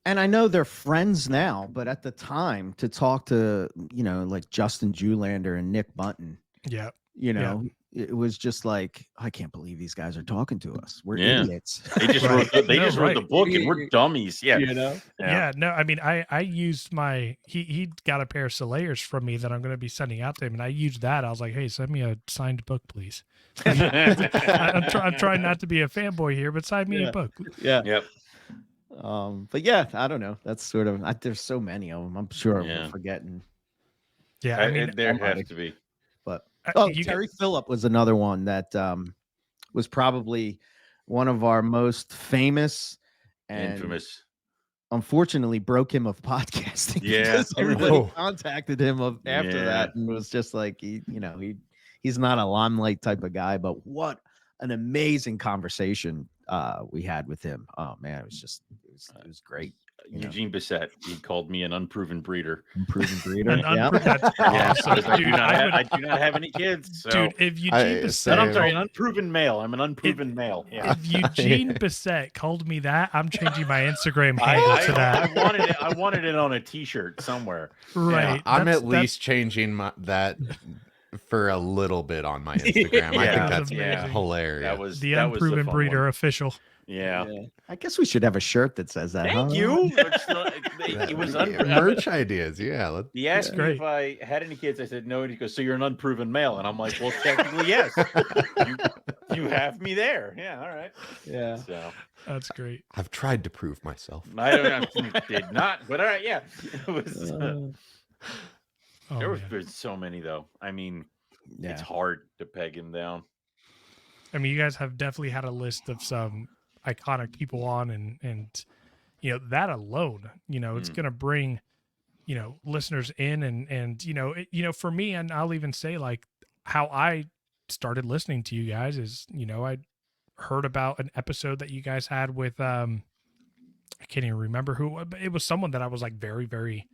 And I know they're friends now, but at the time to talk to, like Justin Julander and Nick Bunton, yeah. it was just like, I can't believe these guys are talking to us. We're Yeah. idiots. They just Right. wrote the, No, wrote the right. book, and we're dummies. Yeah. Yeah, no, I mean, I used he got a pair of Solayers from me that I'm going to be sending out to him, and I used that. I was like, hey, send me a signed book, please. I'm trying not to be a fanboy here, but sign me Yeah. a book. Yeah. Yep. But yeah, I don't know. That's sort of, there's so many of them. I'm sure Yeah. we're forgetting. Yeah, I mean, there somebody. has to be. But you Terry Phillip was another one that was probably one of our most famous and Infamous. unfortunately broke him of podcasting. Yeah. Because everybody Oh. contacted him after Yeah. that and was just like, he's not a limelight type of guy, but what an amazing conversation we had with him. Oh man, it was great. Eugene Bissett, he called me an unproven breeder. Improving breeder. An Yeah. that's Yeah, awesome, because I do dude. not have any kids. So. Dude, if Eugene Bissett, But I'm sorry, an unproven male. I'm an unproven male. Yeah. if Eugene Bissett called me that, I'm changing my Instagram handle to that. I wanted it on a T-shirt somewhere. Right. I'm That's- at least changing that for a little bit on my Instagram. I Yeah, think that's amazing. hilarious. That was the that was unproven fun breeder one. official. Yeah. I guess we should have a shirt that says that. Thank huh? you. It was merch idedes. Yeah, He asked me great. if I had any kids. I said no. And he goes, "So you're an unproven male?" And I'm like, "Well, technically, yes. You have me there. Yeah, all right." Yeah. So That's great. I've tried to prove myself. I don't know. Did not, but all right. Yeah, it was. Oh, There was man. been so many though. I mean, Yeah. it's hard to peg him down. I mean, you guys have definitely had a list of some iconic people on, and that alone, it's going to bring, listeners in, and for me, and I'll even say like how I started listening to you guys is, I heard about an episode that you guys had with, I can't even remember who, but it was someone that I was like very, very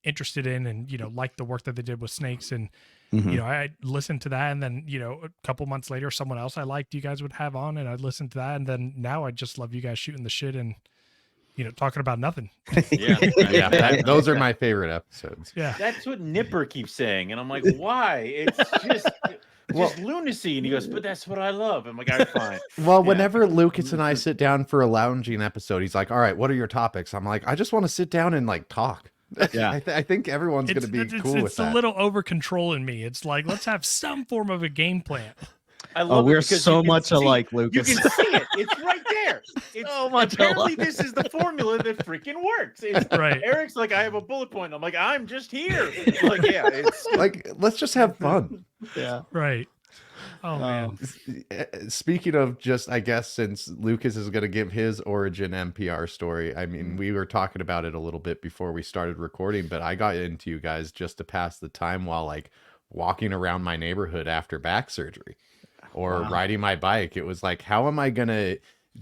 interested in, and liked the work that they did with snakes, and Mhm. I listened to that, and then a couple months later someone else I liked you guys would have on, and I'd listen to that, and then now I just love you guys shooting the shit and talking about nothing. Yeah. Yeah, those are my favorite episodes. Yeah, That's what Nipper keeps saying, and I'm like, why? It's just just lunacy. And he goes, but that's what I love. I'm like, all right, fine. Well, Yeah. whenever Lucas and I sit down for a lounging episode, he's like, all right, what are your topics? I'm like, I just want to sit down and like talk. Yeah. I think everyone's going to be cool with it's that. a little over control in me. It's like, let's have some form of a game plan. I love we're it because so you can much see- alike, You Lucas. can see it. It's right there. It's So much apparently alike. this is the formula that freaking works. It's, Right. Eric's like, I have a bullet point. I'm like, I'm just here. Like, yeah, it's Like, let's just have fun. Yeah. Right. Oh, man. Speaking of just, I guess, since Lucas is going to give his origin NPR story, I mean, we were talking about it a little bit before we started recording, but I got into you guys just to pass the time while like walking around my neighborhood after back surgery or riding my bike. It was like, how am I going to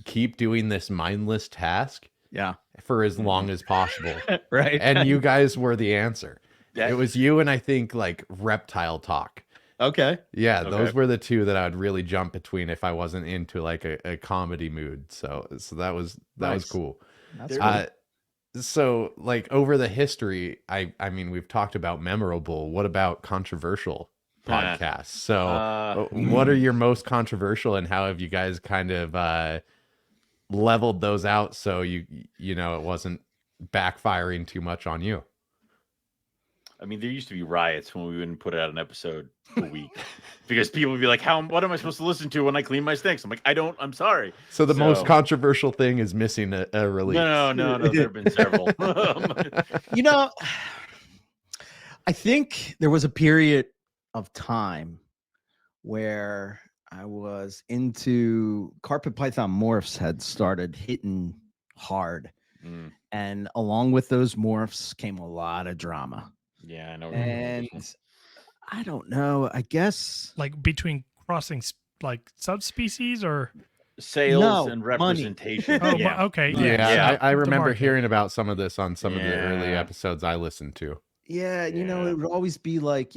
keep doing this mindless task Yeah. for as long as possible? Right. And you guys were the answer. that, It was you and I think like reptile talk. Okay. Yeah, those Okay. were the two that I would really jump between if I wasn't into like a comedy mood. So that was Nice. cool. That's So like over the history, I mean we've talked about memorable. What about controversial podcasts? So what are your most controversial, and how have you guys kind of leveled those out so you know it wasn't backfiring too much on you? I mean, there used to be riots when we wouldn't put out an episode a week because people would be like, what am I supposed to listen to when I clean my stinks? I'm like, I'm sorry. So the most controversial thing is missing a release. No. There have been several. You know, I think there was a period of time where I was into carpet python morphs had started hitting hard. Mm, And along with those morphs came a lot of drama. yeah, I know. And I don't know, I guess Like between crossing like subspecies or Sales No, and money. representation. oh, yeah. okay. Yeah, I the remember market. hearing about some of this on some of the early Yeah. episodes I listened to. yeah, you know, Yeah. it would always be like,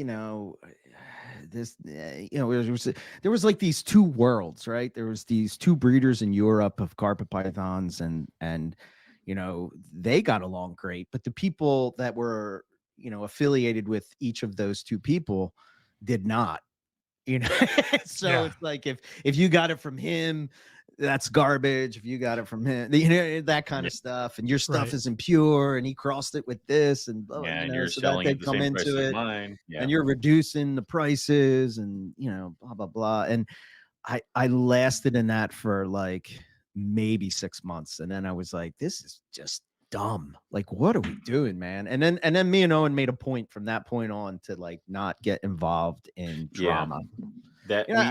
this, there was like these two worlds, right? There was these two breeders in Europe of carpet pythons, and they got along great, but the people that were affiliated with each of those two people did not. So Yeah. it's like if you got it from him, that's garbage. If you got it from him, that kind of stuff, and your stuff Right. isn't pure, and he crossed it with this, and Yeah, and you're so selling that at they the come same price into as it, mine. Yeah. and you're reducing the prices, and blah blah blah. And I lasted in that for like maybe 6 months, and then I was like, this is just dumb. Like, what are we doing, man? And then me and Owen made a point from that point on to like not get involved in drama. That Yeah.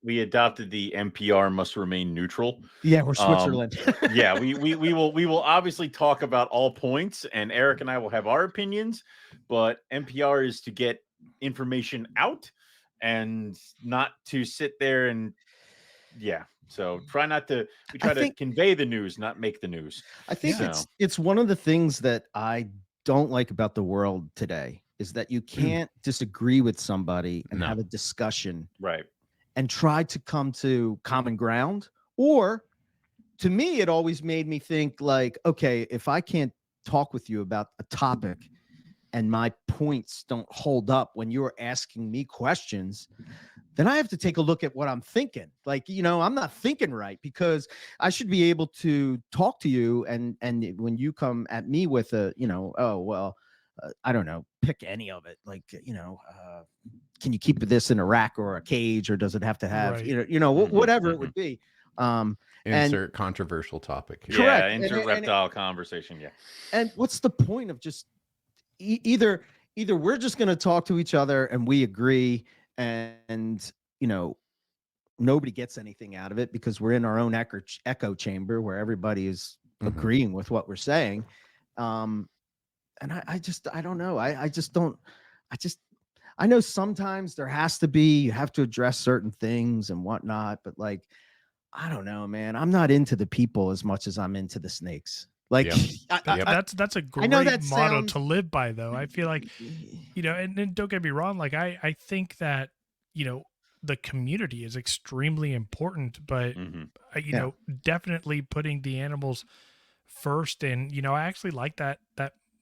we adopted the NPR must remain neutral. Yeah, we're Switzerland. Yeah, we will obviously talk about all points, and Eric and I will have our opinions, but NPR is to get information out and not to sit there and so try not to to convey the news, not make the news. I think So- it's one of the things that I don't like about the world today is that you can't disagree with somebody and No. have a discussion Right. and try to come to common ground. Or to me, it always made me think like, okay, if I can't talk with you about a topic and my points don't hold up when you're asking me questions, then I have to take a look at what I'm thinking. Like, I'm not thinking right, because I should be able to talk to you. And when you come at me with I don't know, pick any of it. Like, can you keep this in a rack or a cage, or does it have to have, Right. whatever it would be. Insert controversial topic here. Correct. Yeah, And- insert and- reptile conversation. Yeah. And what's the point of just either we're just going to talk to each other and we agree, and nobody gets anything out of it because we're in our own echo chamber where everybody is Mhm. agreeing with what we're saying. And I don't know. I know sometimes there has to be, you have to address certain things and whatnot, but like, I don't know, man. I'm not into the people as much as I'm into the snakes. Like, Yep. That's a great know that motto sounds- to live by, though. I feel like, and don't get me wrong, like I think that, the community is extremely important, but Mhm. definitely putting the animals first. And, I actually like that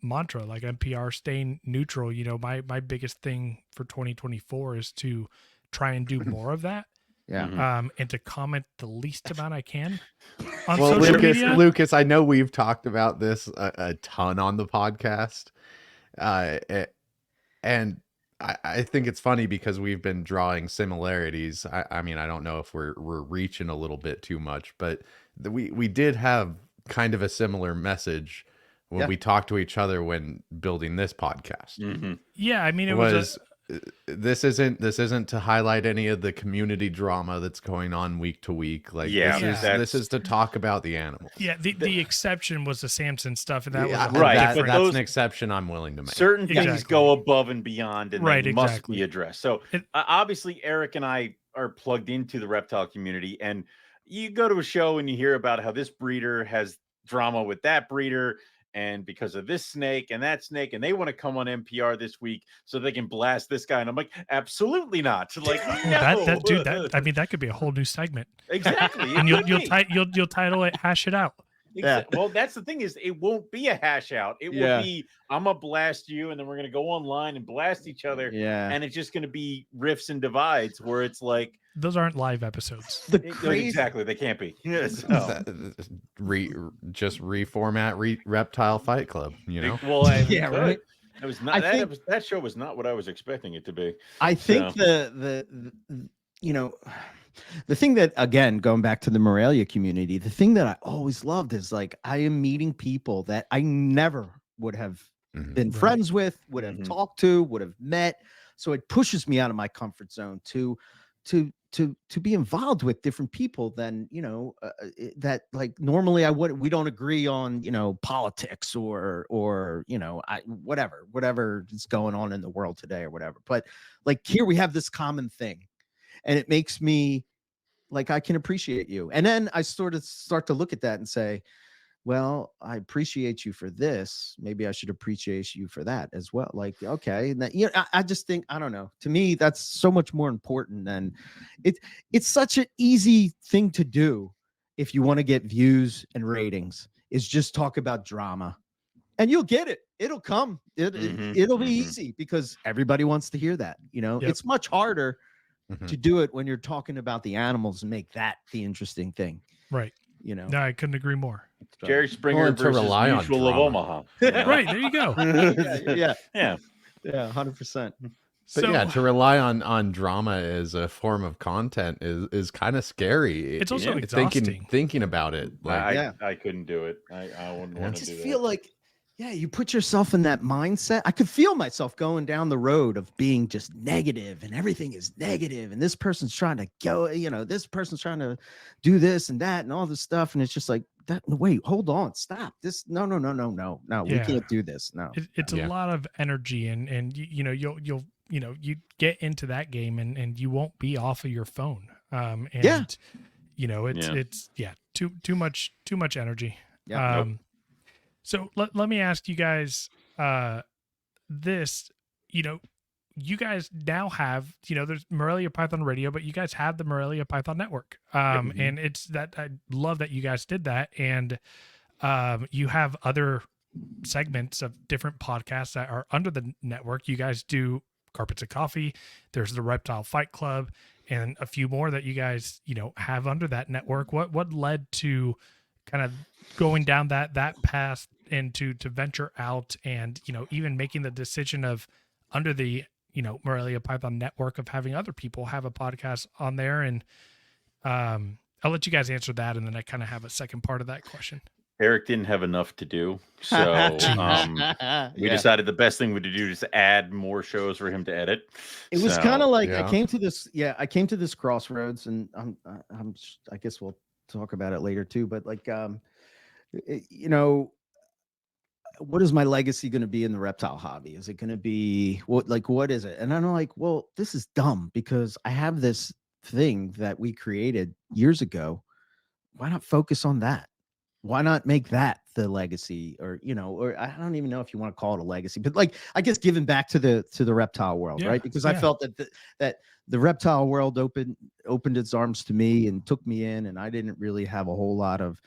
mantra, like NPR staying neutral. My biggest thing for 2024 is to try and do more of that. Yeah. And to comment the least amount I can on Well, social media. Lucas, I know we've talked about this a ton on the podcast. And I think it's funny because we've been drawing similarities. I mean, I don't know if we're reaching a little bit too much, but we did have kind of a similar message when we talked to each other when building this podcast. Yeah, I mean, this isn't to highlight any of the community drama that's going on week to week. Like this is to talk about the animals. Yeah, the exception was the Samson stuff, and that was right. That's an exception I'm willing to make. Certain things go above and beyond, and they must be addressed. So obviously, Eric and I are plugged into the reptile community, and you go to a show and you hear about how this breeder has drama with that breeder. And because of this snake and that snake, and they want to come on NPR this week so they can blast this guy. And I'm like, absolutely not. Like, no. Dude, I mean, that could be a whole new segment. Exactly. And you'll title it "Hash It Out." Exactly. Well, that's the thing is, it won't be a hash out. It will be, I'm gonna blast you, and then we're gonna go online and blast each other. Yeah. And it's just gonna be rifts and divides where it's like, those aren't live episodes. Exactly, they can't be. Just reformat Reptile Fight Club. You know. Well, right. It was not. That show was not what I was expecting it to be. I think the thing that, again, going back to the Morelia community, the thing that I always loved is like I am meeting people that I never would have been friends with, would have talked to, would have met. So it pushes me out of my comfort zone to be involved with different people than, that like normally we don't agree on, politics or, whatever is going on in the world today or whatever. But like here we have this common thing. And it makes me like, I can appreciate you. And then I sort of start to look at that and say, well, I appreciate you for this. Maybe I should appreciate you for that as well. Like, okay. And that, I just think, I don't know. To me, that's so much more important than it's such an easy thing to do. If you want to get views and ratings, is just talk about drama and you'll get it. It'll come. It'll be easy because everybody wants to hear that. It's much harder to do it when you're talking about the animals and make that the interesting thing. Right. No, I couldn't agree more. So, Jerry Springer versus Mutual of Omaha. Right. There you go. Yeah. 100%. But to rely on drama as a form of content is kind of scary. It's also exhausting. Thinking about it. Like, I couldn't do it. I wouldn't want to do that. I just feel like, you put yourself in that mindset. I could feel myself going down the road of being just negative and everything is negative. And this person's trying to go, this person's trying to do this and that and all this stuff. And it's just like, wait, hold on, stop this. No. We can't do this. No. It's a lot of energy and you'll get into that game and you won't be off of your phone. It's too much energy. Yeah. So let me ask you guys this, you guys now have, there's Morelia Python Radio, but you guys have the Morelia Python Network. And it's that I love that you guys did that. And you have other segments of different podcasts that are under the network. You guys do Carpets and Coffee. There's the Reptile Fight Club and a few more that you guys, have under that network. What led to kind of going down that path and to venture out and, even making the decision of under the, Morelia Python network of having other people have a podcast on there. And I'll let you guys answer that. And then I kind of have a second part of that question. Eric didn't have enough to do. So we decided the best thing to do is to add more shows for him to edit. It was kind of like, I came to this crossroads and I guess we'll talk about it later too, but like, what is my legacy going to be in the reptile hobby? Is it going to be what is it? And I'm like, well, this is dumb because I have this thing that we created years ago. Why not focus on that? Why not make that the legacy or I don't even know if you want to call it a legacy, but like, I guess giving back to the reptile world, right? Because I felt that the reptile world opened its arms to me and took me in, and I didn't really have a whole lot of,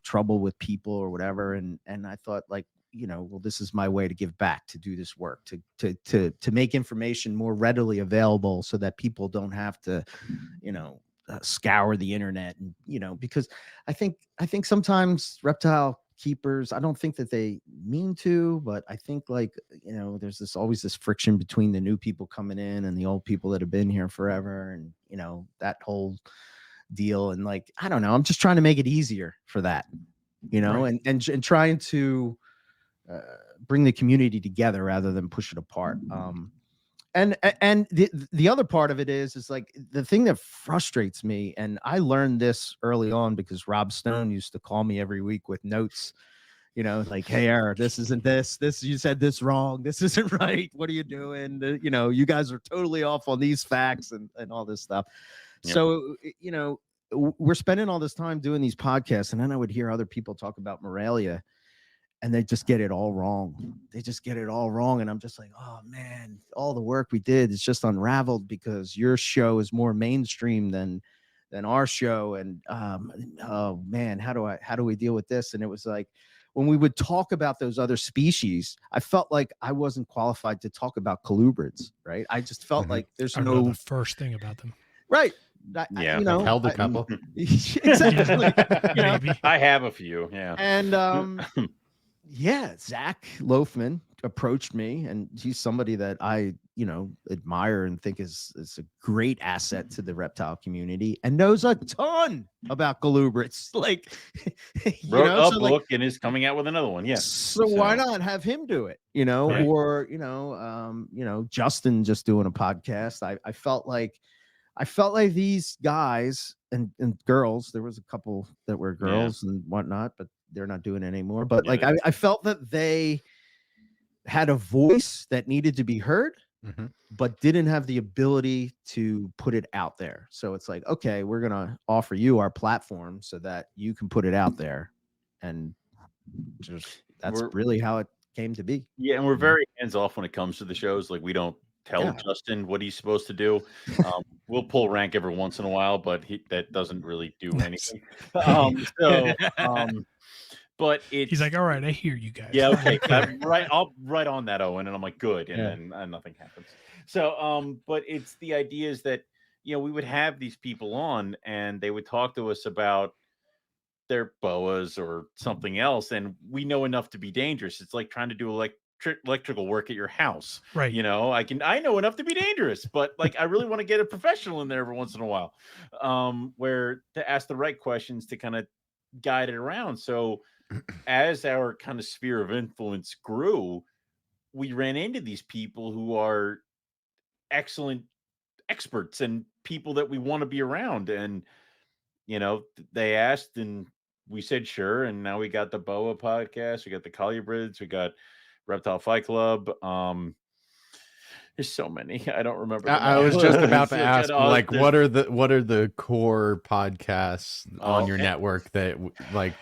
trouble with people or whatever. And I thought like, well, this is my way to give back, to do this work, to make information more readily available so that people don't have to, scour the internet, and, because I think sometimes reptile keepers, I don't think that they mean to, but I think there's always this friction between the new people coming in and the old people that have been here forever. And, that whole deal. And I don't know, I'm just trying to make it easier for that, Right. and trying to bring the community together rather than push it apart. And the other part of it is the thing that frustrates me, and I learned this early on because Rob Stone used to call me every week with notes, hey, Eric, this isn't this, you said this wrong, this isn't right, what are you doing? You guys are totally off on these facts and all this stuff. Yep. So, we're spending all this time doing these podcasts, and then I would hear other people talk about Morelia, and they just get it all wrong. And I'm just like, oh man, all the work we did is just unraveled because your show is more mainstream than our show. And oh man, how do we deal with this? And it was like, when we would talk about those other species, I felt like I wasn't qualified to talk about colubrids, right? I just felt like there's I know the first thing about them. Right. I've held a couple. Exactly. Maybe. I have a few. Yeah. And Zach Loafman approached me, and he's somebody that I, admire and think is a great asset to the reptile community and knows a ton about colubrids. Wrote a book and is coming out with another one. Yeah. So why not have him do it? Right. Or Justin just doing a podcast. I felt like these guys and girls, there was a couple that were girls and whatnot, but they're not doing it anymore. But I felt that they had a voice that needed to be heard, but didn't have the ability to put it out there. So it's like, okay, we're going to offer you our platform so that you can put it out there. And that's really how it came to be. Yeah. And we're very hands off when it comes to the shows. We don't tell Justin what he's supposed to do. We'll pull rank every once in a while, but that doesn't really do anything. But he's like, all right, I hear you guys. Yeah, okay. I'll write on that, Owen. And I'm like, good. And then nothing happens. So, but it's the idea is that, we would have these people on and they would talk to us about their boas or something else. And we know enough to be dangerous. It's like trying to do electrical work at your house. Right. I know enough to be dangerous, but I really want to get a professional in there every once in a while, where to ask the right questions to kind of guide it around. So as our kind of sphere of influence grew, we ran into these people who are excellent experts and people that we want to be around. And, they asked and we said, sure. And now we got the BOA podcast. We got the Colubrids. We got Reptile Fight Club. There's so many. I don't remember. I was just about to ask, what are the core podcasts on your network that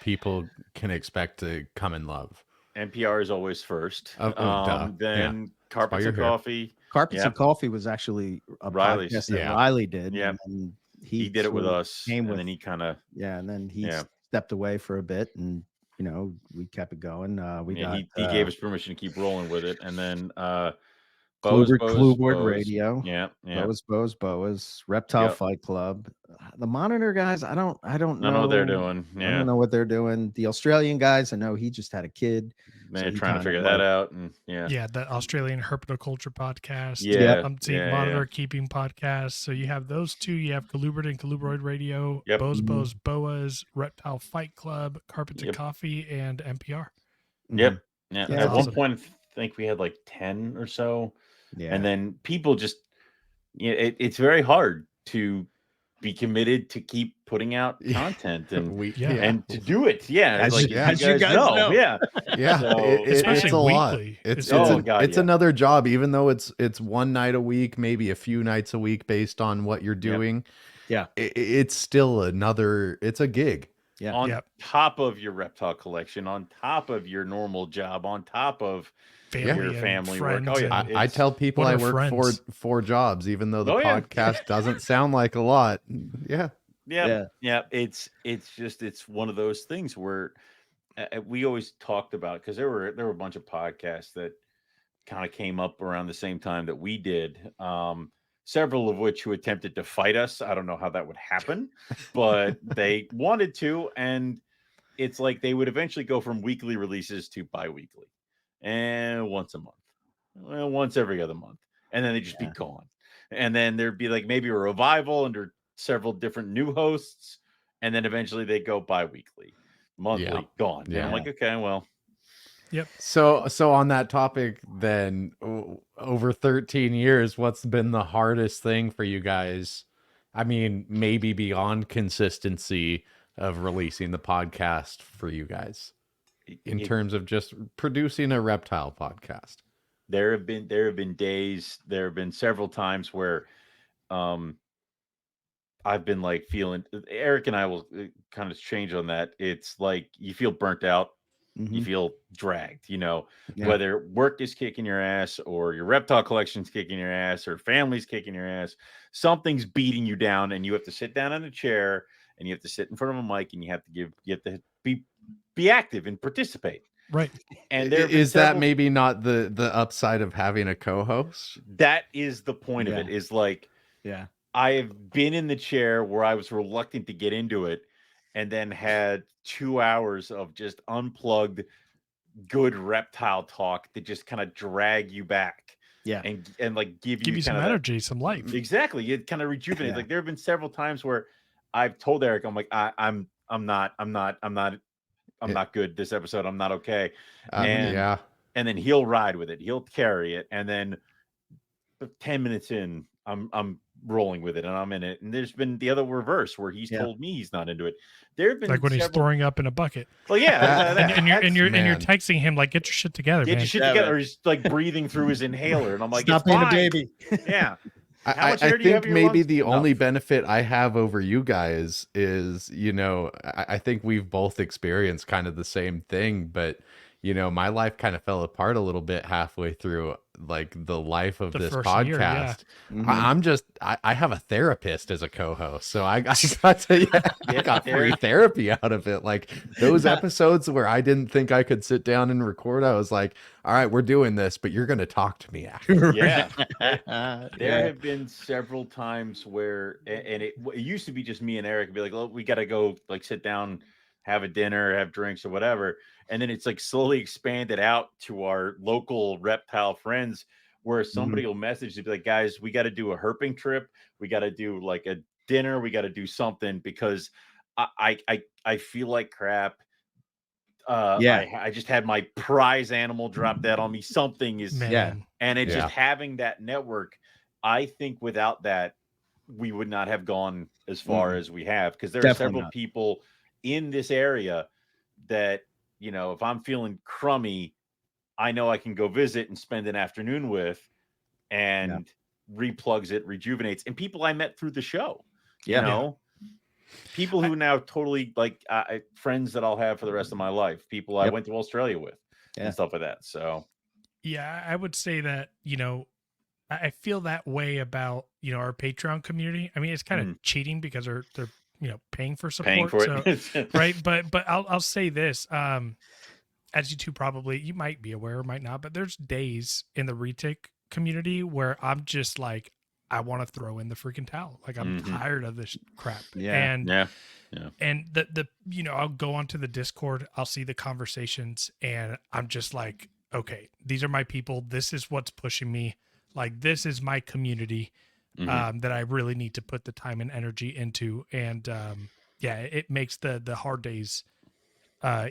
people can expect to come and love? NPR is always first. Then Carpets and Coffee. Carpets and Coffee was actually a podcast that Riley did. Yeah, and he did it with us, and then he kind of and then he stepped away for a bit, and we kept it going. He gave us permission to keep rolling with it, and then Clueboard Radio. Yeah. Boas, Reptile Fight Club. The Monitor guys, I don't know what they're doing. Yeah. I don't know what they're doing. The Australian guys, I know he just had a kid. They're trying to figure that out. And the Australian Herpetoculture podcast. I'm seeing Monitor Keeping podcast. So you have those two. You have Colubrid and Colubroid Radio, Boas, Reptile Fight Club, Carpets and Coffee, and NPR. Yep. Yeah. At one point, I think we had 10 or so. Yeah. And then people just, it's very hard to be committed to keep putting out content and and to do it. Yeah. As you guys know. Yeah. Yeah. So, it's a lot. It's another job, even though it's one night a week, maybe a few nights a week based on what you're doing. Yeah. It's still it's a gig. Yeah. On top of your reptile collection, on top of your normal job, on top of your family work. Oh yeah. I tell people I work four jobs, even though the podcast doesn't sound like a lot. Yeah. Yeah. It's one of those things where we always talked about, because there were a bunch of podcasts that kind of came up around the same time that we did. Several of which who attempted to fight us. I don't know how that would happen, but they wanted to, and it's like they would eventually go from weekly releases to bi-weekly and once a month, well, once every other month, and then they just be gone. And then there'd be like maybe a revival under several different new hosts, and then eventually they go bi-weekly, monthly, gone. And I'm like, okay, well. Yep. So on that topic, then, over 13 years, what's been the hardest thing for you guys? I mean, maybe beyond consistency of releasing the podcast for you guys, in terms of just producing a reptile podcast. There have been days, there have been several times where I've been like feeling, Eric and I will kind of change on that. It's like you feel burnt out. You feel dragged, whether work is kicking your ass or your reptile collection's kicking your ass or family's kicking your ass, something's beating you down, and you have to sit down in a chair and you have to sit in front of a mic and you have to be active and participate. Right. And is that maybe not the upside of having a co-host? That is the point of it, is like, I have been in the chair where I was reluctant to get into it, and then had 2 hours of just unplugged, good reptile talk that just kind of drag you back. Yeah. And like give you some energy, some life. Exactly. It kind of rejuvenates. Like there have been several times where I've told Eric, I'm like, I'm not good this episode. I'm not okay. And then he'll ride with it. He'll carry it. And then 10 minutes in, I'm rolling with it and I'm in it. And there's been the other reverse where he's told me he's not into it. There have been like when he's throwing up in a bucket. Well, and you're texting him like, get your shit together. Get your shit together. Or he's like breathing through his inhaler, and I'm like, stop being a baby. Yeah. I think maybe the only benefit I have over you guys is, I think we've both experienced kind of the same thing, but my life kind of fell apart a little bit halfway through, like the life of this podcast. Year, I have a therapist as a co-host, so I got free therapy out of it. Like those episodes where I didn't think I could sit down and record, I was like, all right, we're doing this, but you're going to talk to me after. Yeah. There have been several times where, and it used to be just me and Eric be like, oh, we got to go like sit down, have a dinner, have drinks or whatever. And then it's like slowly expanded out to our local reptile friends, where somebody will message to be like, guys, we got to do a herping trip. We got to do like a dinner. We got to do something because I feel like crap. I just had my prize animal drop dead on me. Something is, and it's just having that network. I think without that, we would not have gone as far as we have, because there are several people in this area that, if I'm feeling crummy, I know I can go visit and spend an afternoon with, and replugs it, rejuvenates. And people I met through the show, people who now totally like friends that I'll have for the rest of my life, people I went to Australia with and stuff like that. So, I would say that, I feel that way about, our Patreon community. I mean, it's kind of cheating because they're paying for support, right? But I'll say this, as you two probably, you might be aware or might not, but there's days in the Retic community where I'm just like, I want to throw in the freaking towel. Like I'm tired of this crap. And the I'll go onto the Discord, I'll see the conversations, and I'm just like, okay, these are my people. This is what's pushing me. Like this is my community. That I really need to put the time and energy into. And it makes the hard days,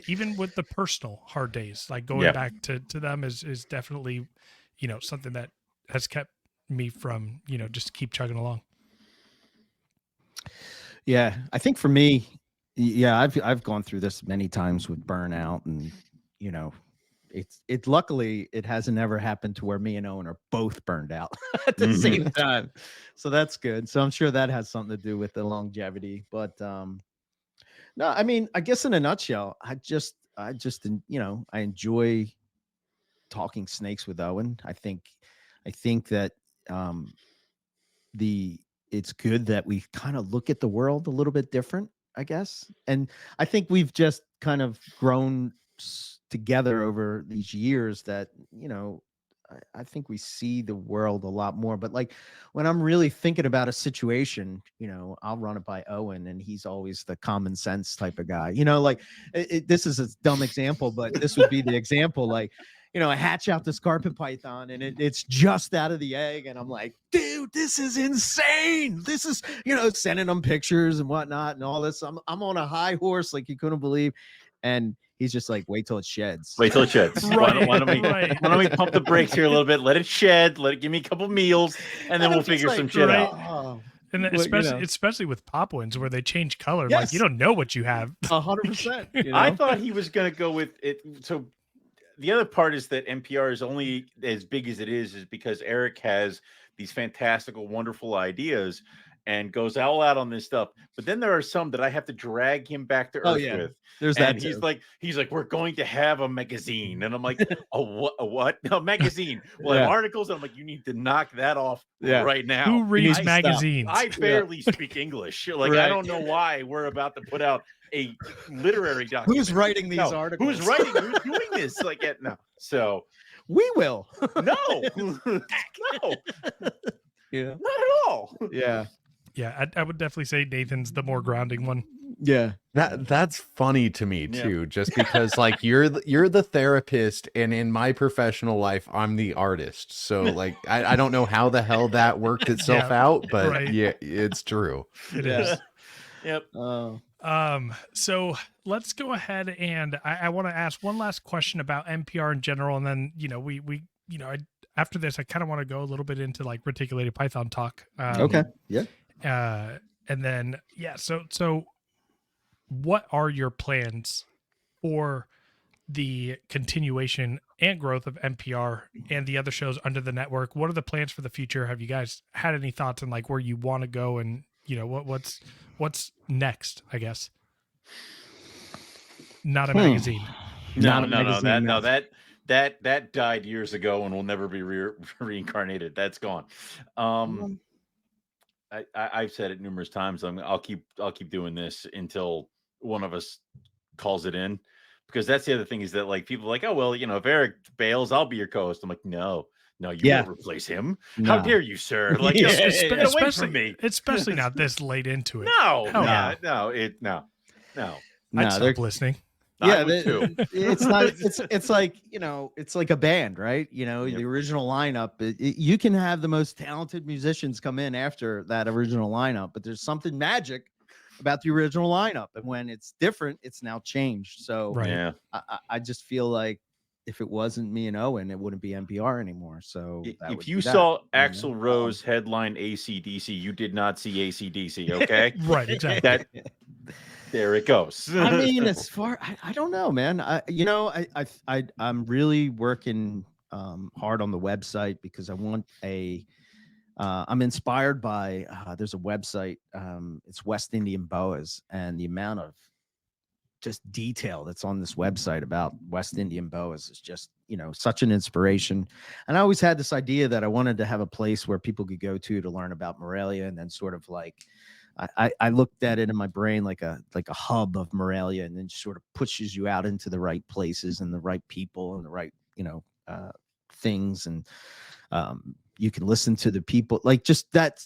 even with the personal hard days, like going back to them is definitely, something that has kept me from, just keep chugging along. Yeah. I think for me, I've gone through this many times with burnout, and, luckily it hasn't ever happened to where me and Owen are both burned out at the same time. So that's good. So I'm sure that has something to do with the longevity, but, no, I mean, I guess in a nutshell, I enjoy talking snakes with Owen. I think that, it's good that we kind of look at the world a little bit different. I guess. And I think we've just kind of grown together over these years that, I think we see the world a lot more. But like when I'm really thinking about a situation, I'll run it by Owen, and he's always the common sense type of guy. Like this is a dumb example, but this would be the example. Like, I hatch out this carpet python, and it's just out of the egg, and I'm like, dude, this is insane. This is, sending them pictures and whatnot and all this. I'm on a high horse, like you couldn't believe, and he's just like, wait till it sheds. Wait till it sheds. Right, Why don't we pump the brakes here a little bit? Let it shed. Let it give me a couple meals, and then we'll figure some shit out. Oh, And then especially with Popwins, where they change color, Yes. like you don't know what you have. 100%. I thought he was going to go with it. So the other part is that NPR is only as big as it is because Eric has these fantastical, wonderful ideas and goes all out on this stuff. But then there are some that I have to drag him back to earth with. There's And that. he's like, we're going to have a magazine. And I'm like, a what? No, magazine. Well, have articles. And I'm like, you need to knock that off right now. Who reads I magazines? I barely speak English. Like, I don't know why we're about to put out a literary document. Who's writing these articles? Who's writing? Who's doing this? Like, no. So we will. No. No. Yeah. Not at all. Yeah. Yeah, I would definitely say Nathan's the more grounding one. Yeah. That's funny to me too, just because like you're the therapist, and in my professional life, I'm the artist. So like I don't know how the hell that worked itself out, but yeah, it's true. It is. Yep. So let's go ahead, and I want to ask one last question about NPR in general, and then after this I kind of want to go a little bit into like reticulated python talk. Okay. Yeah. And then so what are your plans for the continuation and growth of NPR and the other shows under the network? What are the plans for the future? Have you guys had any thoughts on like where you want to go, and what's next, I guess? Not a magazine. No, that died years ago and will never be reincarnated. That's gone. I've said it numerous times. I'll keep doing this until one of us calls it in, because that's the other thing is that like people are like, oh well, if Eric bails, I'll be your co-host. I'm like, no, you won't replace him. No. How dare you, sir? Like, especially, away from me. Especially not this late into it. No. I'd stop listening. Yeah, it's not. It's like it's like a band, right? The original lineup. You can have the most talented musicians come in after that original lineup, but there's something magic about the original lineup, and when it's different, it's now changed. So I just feel like if it wasn't me and Owen, it wouldn't be NPR anymore. So if you saw Axl Rose headline AC/DC, you did not see AC/DC. Okay, right? Exactly. There it goes. I mean, as far I don't know, man. I'm really working hard on the website because I want I'm inspired by there's a website, it's West Indian boas, and the amount of just detail that's on this website about West Indian boas is just such an inspiration. And I always had this idea that I wanted to have a place where people could go to learn about Morelia, and then sort of like I looked at it in my brain like a hub of Morelia, and then sort of pushes you out into the right places and the right people and the right things, and you can listen to the people, like just that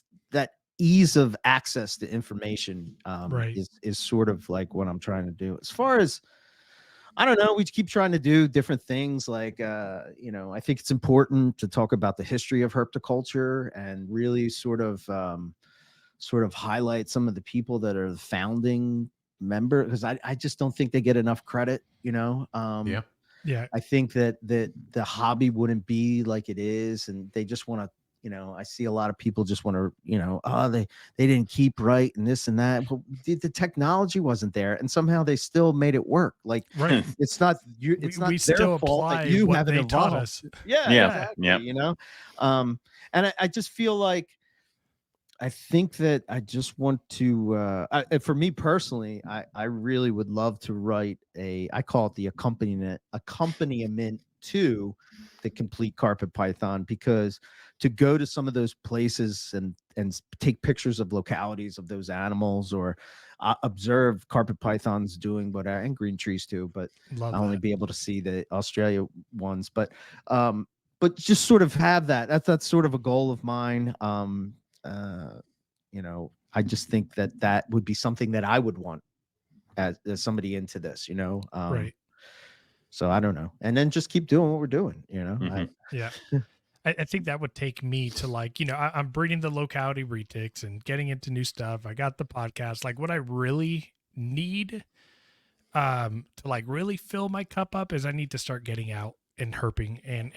ease of access to information is sort of like what I'm trying to do. As far as I don't know, we keep trying to do different things. Like I think it's important to talk about the history of herpetoculture and really sort of highlight some of the people that are the founding member, because I just don't think they get enough credit, Yeah. I think that the hobby wouldn't be like it is, and they just want to, I see a lot of people just want to, they didn't keep right and this and that. But the technology wasn't there, and somehow they still made it work. Like, it's not you. It's not their fault that you haven't taught us. Yeah. Exactly, and I just feel like I think that I just want to, for me personally, I really would love to write I call it the accompaniment to the complete carpet python, because to go to some of those places and take pictures of localities of those animals, or observe carpet pythons doing what and green trees too, but Love I only that. be able to see the Australia ones. But just sort of have that. That's sort of a goal of mine. You know, I just think that would be something that I would want as somebody into this, you know. Right. So I don't know. And then just keep doing what we're doing, you know. Mhm. Yeah. I think that would take me to like, you know, I'm breeding the locality retics and getting into new stuff. I got the podcast. Like what I really need to like really fill my cup up is I need to start getting out and herping and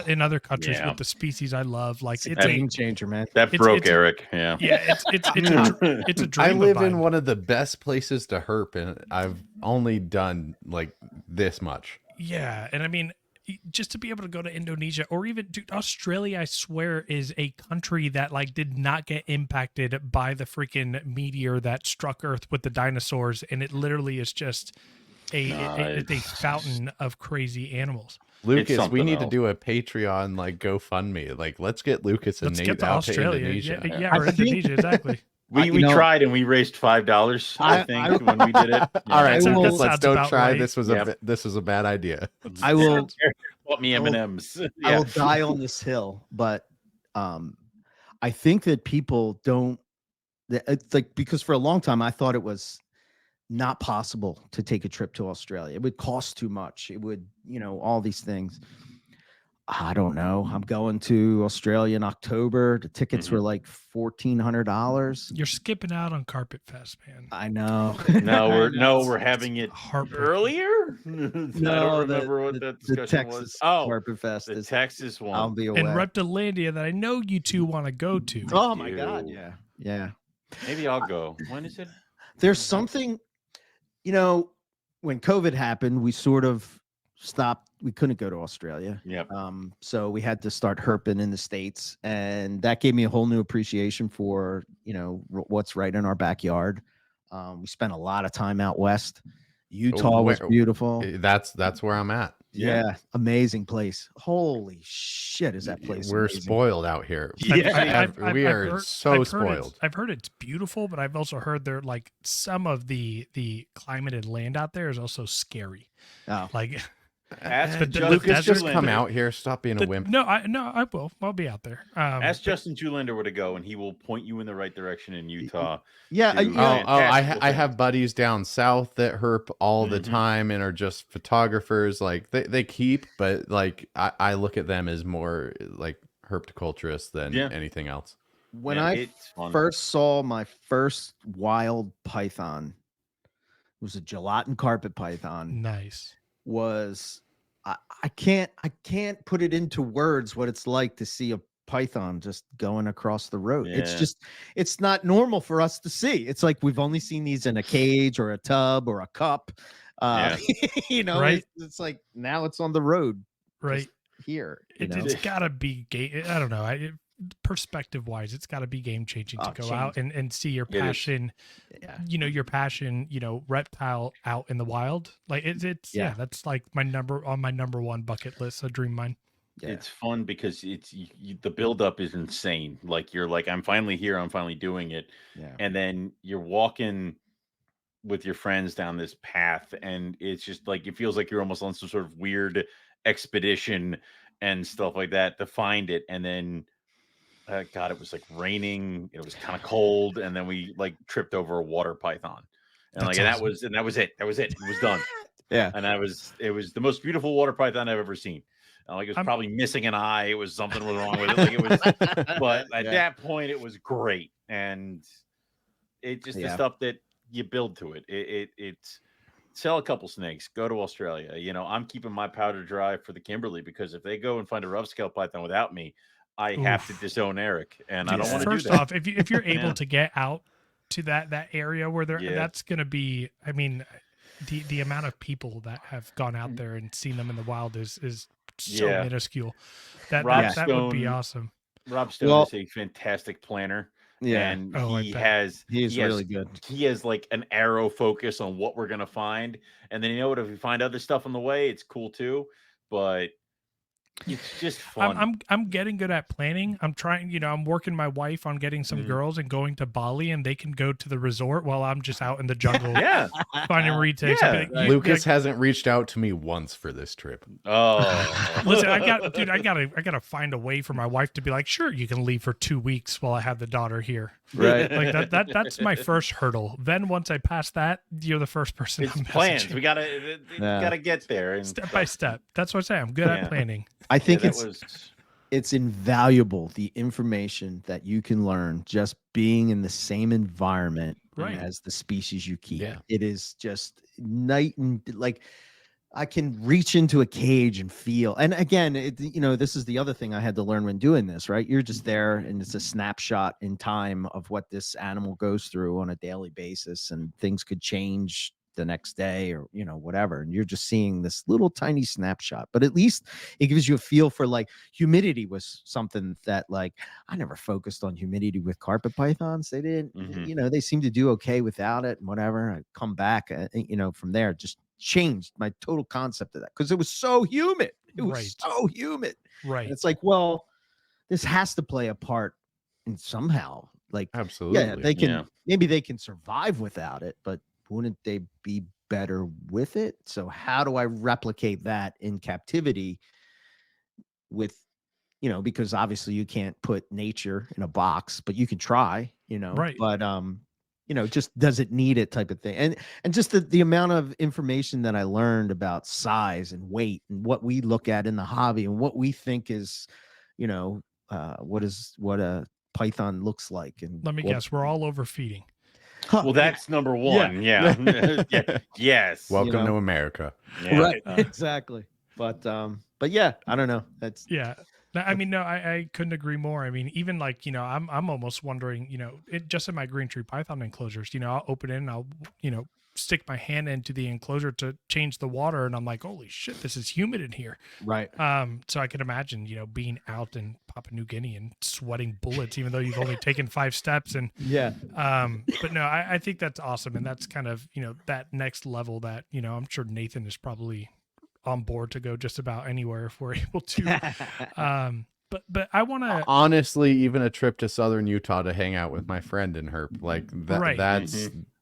in other countries Yeah. with the species I love. Like It's a it's a game changer, man. That It's- broke it's a- Eric. Yeah. yeah, it's a dream. I of live in mine. one of the best places to herp, and I've only done like this much. Yeah, and I mean, just to be able to go to Indonesia or even dude, Australia, I swear, is a country that like did not get impacted by the freaking meteor that struck Earth with the dinosaurs, and it literally is just a fountain of crazy animals. Lucas, we something need to else. do a Patreon like GoFundMe. Like, let's get Lucas and Let's Nate get to out Australia. to Indonesia. Yeah, or I think- Indonesia, exactly. We tried and we raised $5. I think when we did it. All right, That Lucas, sounds let's don't about try. right. This was this was a bad idea. I will Bought me I will- M&Ms. I Yeah. will die on this hill, but I think that people don't it's like, because for a long time I thought it was not possible to take a trip to Australia. It would cost too much. It would, you know, all these things. I don't know. I'm going to Australia in October. The tickets were like $1,400. You're skipping out on Carpet Fest, man. I know. No, we're having it Heartbreaking. earlier. I don't the- remember what the- that the discussion was. Texas Oh, Carpet Fest the is. Texas I'll one. be away. And Reptilandia that I know you two want to go to. Oh my God! Ew. Yeah, yeah. Maybe I'll go. When is it? There's something, you know, when COVID happened, we sort of stopped. We couldn't go to Australia. Yep. So we had to start herping in the States. And that gave me a whole new appreciation for, you know, what's right in our backyard. We spent a lot of time out west. Utah was where- beautiful. That's where I'm at. Yeah. Amazing place. Holy shit, is that place We're amazing. spoiled out here. Yeah. We are so spoiled. I've heard it's beautiful, but I've also heard there like some of the climate and land out there is also scary. Oh. Like Ask But the Justin Lucas, just desert- come Zoolander. out here. Stop being a wimp. I will. I'll be out there. Ask Justin Zoolander where to go, and he will point you in the right direction in Utah. Yeah. Dude. you know, I have buddies down south that herp all the Mhm. time and are just photographers. Like they keep, but like I look at them as more like herpetoculturists than Yeah. anything else. when Yeah, I it's fun. first saw my first wild python, it was a gelatin carpet python. Nice. Was I can't put it into words what it's like to see a python just going across the road. Yeah. It's not normal for us to see. It's like we've only seen these in a cage or a tub or a cup. You know, Right. it's like now it's on the road Right. just here. You It's know? it's gotta be I don't know. Perspective wise, it's got to be game changing to Oh, go out and see your It is. passion, Yeah. your passion, reptile out in the wild. Like it's Yeah. that's like my number one bucket list, a dream mine. Yeah. It's fun because it's the buildup is insane. Like you're like, I'm finally here. I'm finally doing it. Yeah. And then you're walking with your friends down this path, and it's just like it feels like you're almost on some sort of weird expedition and stuff like that to find it. And then God, it was like raining, it was kind of cold, and then we like tripped over a water python. And That's like awesome. that was it. That was it. It was done. Yeah. And it was the most beautiful water python I've ever seen. Like it was I'm- probably missing an eye. It was something was wrong with it. Like it was, but at Yeah. that point, it was great, and it just the Yeah. stuff that you build to it. It's sell a couple snakes, go to Australia. I'm keeping my powder dry for the Kimberley because if they go and find a rough scale python without me, I have to Oof. disown Eric, and I don't Yeah. want to do First that. off, if you're able Yeah. to get out to that area where they're Yeah. that's gonna be, I mean, the amount of people that have gone out there and seen them in the wild is so Yeah. minuscule. That Rob that would be Stone- awesome. Rob Stone Well- is a fantastic planner, Yeah. and Oh, I he bet. has He is he has really good. he has like an arrow focus on what we're gonna find, and then what if we find other stuff on the way, it's cool too. But It's just fun. I'm getting good at planning. I'm trying, I'm working my wife on getting some girls and going to Bali, and they can go to the resort while I'm just out in the jungle Yeah. finding retakes. Yeah, I'd be like, Lucas hasn't reached out to me once for this trip. Oh. listen, I gotta find a way for my wife to be like, sure, you can leave for 2 weeks while I have the daughter here. Right. Like that's my first hurdle. Then once I pass that, you're the first person. It's I'm plans. messaging. We gotta get there and Step by step. That's what I say. I'm good at planning. I think that was it's invaluable, the information that you can learn just being in the same environment Right. as the species you keep. Yeah. It is just night and like I can reach into a cage and feel. And again, this is the other thing I had to learn when doing this, right? You're just there and it's a snapshot in time of what this animal goes through on a daily basis, and things could change the next day or whatever, and you're just seeing this little tiny snapshot. But at least it gives you a feel for, like, humidity was something that, like, I never focused on humidity with carpet pythons. They didn't they seem to do okay without it and whatever. I come back from there, just changed my total concept of that, because it was so humid. It was Right. so humid. Right. And it's like, well, this has to play a part in somehow. Like, Absolutely. yeah, they can maybe they can survive without it, but wouldn't they be better with it? So how do I replicate that in captivity with, because obviously you can't put nature in a box, but you can try, Right. But just does it need it type of thing. And just the amount of information that I learned about size and weight and what we look at in the hobby and what we think is, what a python looks like. And Let me guess, we're all overfeeding. Well, that's number one. Yeah. Yes. Welcome to America. Yeah. Right. Exactly. But yeah, I don't know. That's I mean, no, I couldn't agree more. I mean, even like, I'm almost wondering, it just in my green tree python enclosures, I'll open it and I'll, stick my hand into the enclosure to change the water. And I'm like, holy shit, this is humid in here. right. So I can imagine, being out in Papua New Guinea and sweating bullets, even though you've only taken 5 steps. And, Yeah. but no, I think that's awesome. And that's kind of, that next level that, I'm sure Nathan is probably on board to go just about anywhere if we're able to. But I want to honestly, even a trip to southern Utah to hang out with my friend and her, like that, Right.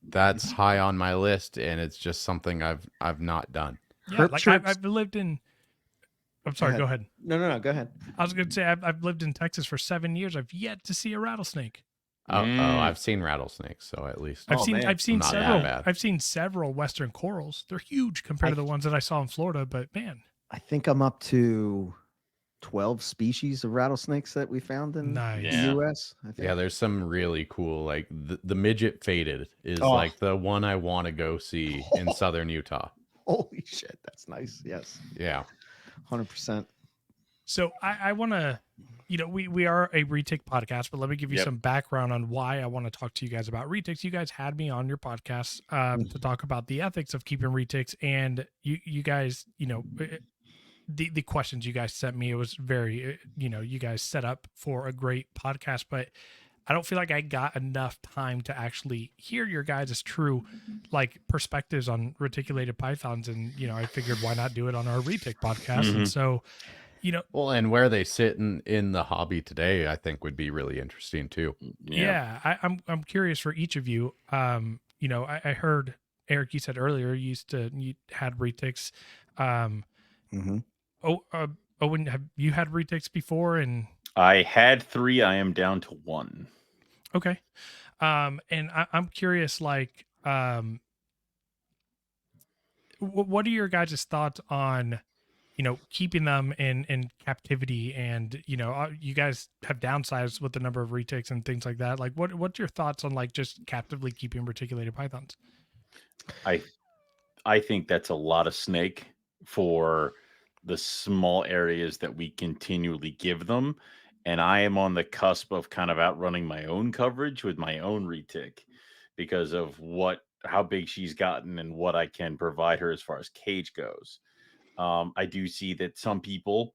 that's high on my list, and it's just something I've not done. Yeah, like I've lived in. I'm sorry. Go ahead. No. Go ahead. I was going to say I've lived in Texas for 7 years. I've yet to see a rattlesnake. I've seen rattlesnakes, so at least I've seen not that several. bad. I've seen several western corals. They're huge compared to the ones that I saw in Florida. But man, I think I'm up to 12 species of rattlesnakes that we found in Nice. the U.S. I think. Yeah, there's some really cool, like the midget faded is Oh. like the one I want to go see in southern Utah. Holy shit, that's nice. Yes, Yeah. 100%. so I want to. We are a retake podcast, but let me give you some background on why I want to talk to you guys about retakes. You guys had me on your podcast to talk about the ethics of keeping retakes, and you guys, the questions you guys sent me, it was very, you guys set up for a great podcast, but I don't feel like I got enough time to actually hear your guys' true perspectives on reticulated pythons. And, I figured why not do it on our retake podcast. And so, Well, and where they sit in the hobby today, I think would be really interesting too. I'm curious for each of you. I heard Eric, you said earlier, you had retakes. Owen, have you had retakes before? And I had 3. I am down to 1. okay. And I'm curious, what are your guys' thoughts on, keeping them in captivity? And, you guys have downsized with the number of retakes and things like that. Like, what's your thoughts on just captively keeping reticulated pythons? I think that's a lot of snake for the small areas that we continually give them. And I am on the cusp of kind of outrunning my own coverage with my own retic because of how big she's gotten and what I can provide her as far as cage goes. I do see that some people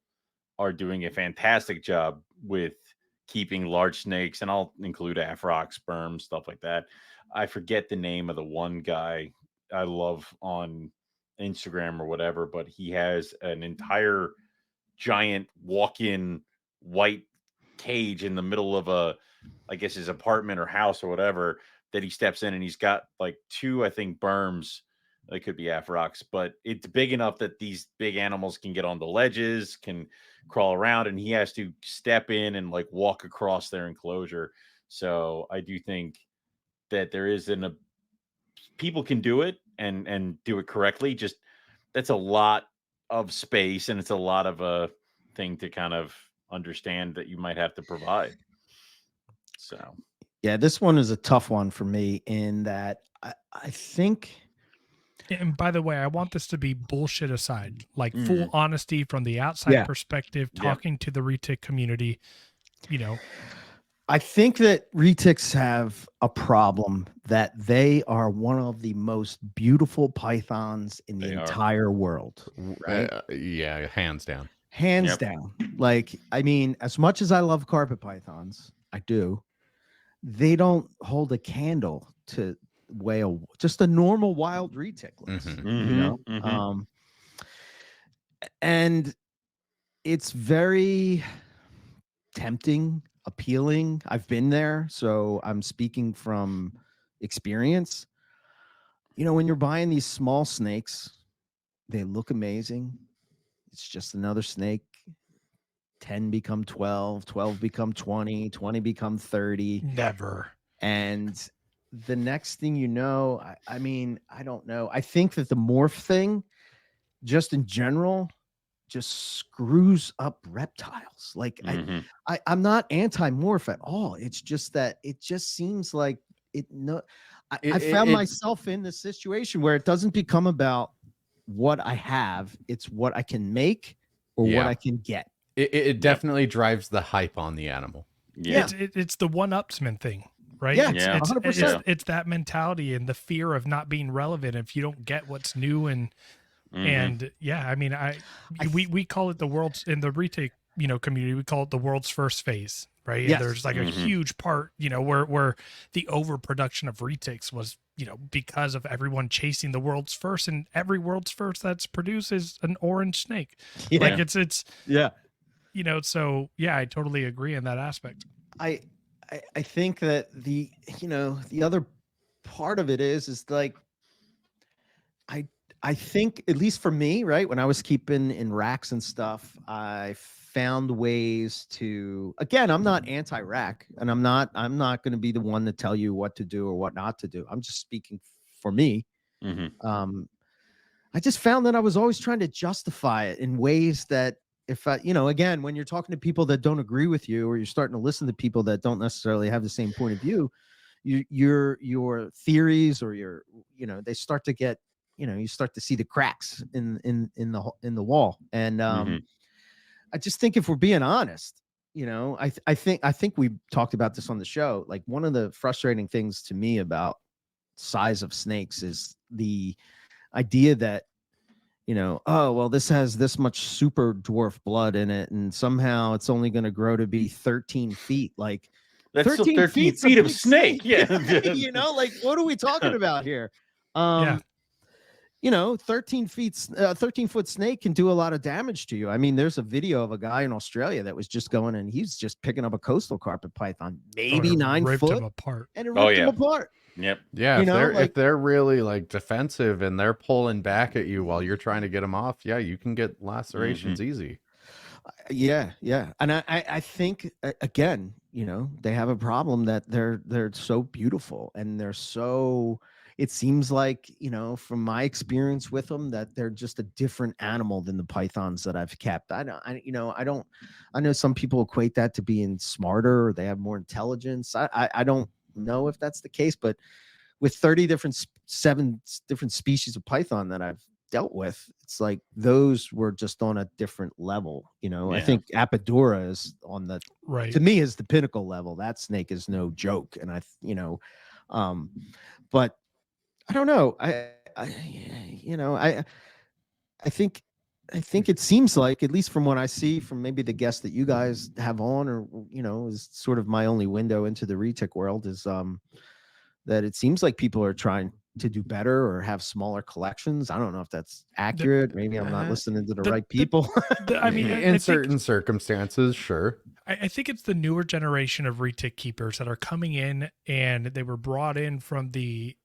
are doing a fantastic job with keeping large snakes, and I'll include Afrox, sperm, stuff like that. I forget the name of the one guy I love on Instagram or whatever, but he has an entire giant walk-in white cage in the middle of I guess his apartment or house or whatever, that he steps in, and he's got like 2, I think, berms. They could be Afrox, but it's big enough that these big animals can get on the ledges, can crawl around, and he has to step in and like walk across their enclosure. So I do think that there is people can do it and do it correctly. Just that's a lot of space, and it's a lot of a thing to kind of understand that you might have to provide. So Yeah, this one is a tough one for me in that I think. And by the way, I want this to be bullshit aside, like full honesty from the outside perspective, talking to the retic community, I think that retics have a problem that they are one of the most beautiful pythons in the entire world. Right? Yeah, hands down. Hands down. Like, I mean, as much as I love carpet pythons, I do, they don't hold a candle to way just a normal wild retic list, and it's very tempting, appealing. I've been there, so I'm speaking from experience. When you're buying these small snakes, they look amazing. It's just another snake. 10 become 12, 12 become 20, 20 become 30. Never. And the next thing you know, I mean, I don't know. I think that the morph thing, just in general, just screws up reptiles. Like I'm not anti-morph at all. It's just that it just seems like I found myself in this situation where it doesn't become about what I have. It's what I can make or what I can get. It definitely drives the hype on the animal. Yeah. It's the one-upsman thing. Right? Yeah, it's 100%. It's that mentality and the fear of not being relevant if you don't get what's new and I mean, we call it the world's in the retic community, we call it the world's first phase, right? Yes. And there's like a huge part where the overproduction of retics was because of everyone chasing the world's first, and every world's first that's produced is an orange snake. Like it's so I totally agree in that aspect. I think that the other part of it is like, I think, at least for me, right, when I was keeping in racks and stuff, I found ways to, again, I'm not anti-rack, and I'm not going to be the one to tell you what to do or what not to do. I'm just speaking for me. I just found that I was always trying to justify it in ways that, if I, again, when you're talking to people that don't agree with you, or you're starting to listen to people that don't necessarily have the same point of view, your theories or they start to get, you start to see the cracks in the wall. And I just think, if we're being honest, I think we talked about this on the show. Like, one of the frustrating things to me about size of snakes is the idea that, oh, well, this has this much super dwarf blood in it, and somehow it's only going to grow to be 13 feet. Like, that's 13 feet of snake. Yeah. Like, what are we talking about here? 13 foot snake can do a lot of damage to you. I mean, there's a video of a guy in Australia that was just going, and he's just picking up a coastal carpet python, maybe 9 ripped foot, him apart. and it ripped him apart. Yep. Yeah. If they're really like defensive and they're pulling back at you while you're trying to get them off, you can get lacerations easy. Yeah. And I think, again, they have a problem that they're so beautiful, and they're so, it seems like, from my experience with them, that they're just a different animal than the pythons that I've kept. I know some people equate that to being smarter, or they have more intelligence. I don't know if that's the case, but with 7 different species of python that I've dealt with, it's like those were just on a different level. I think Apodura is on the, to me, is the pinnacle level. That snake is no joke. And but I don't know. I think it seems like, at least from what I see from maybe the guests that you guys have on, or is sort of my only window into the retic world, is that it seems like people are trying to do better or have smaller collections. I don't know if that's accurate. Maybe I'm not listening to the right people. I mean, in certain circumstances, sure. I think it's the newer generation of retic keepers that are coming in, and they were brought in from the,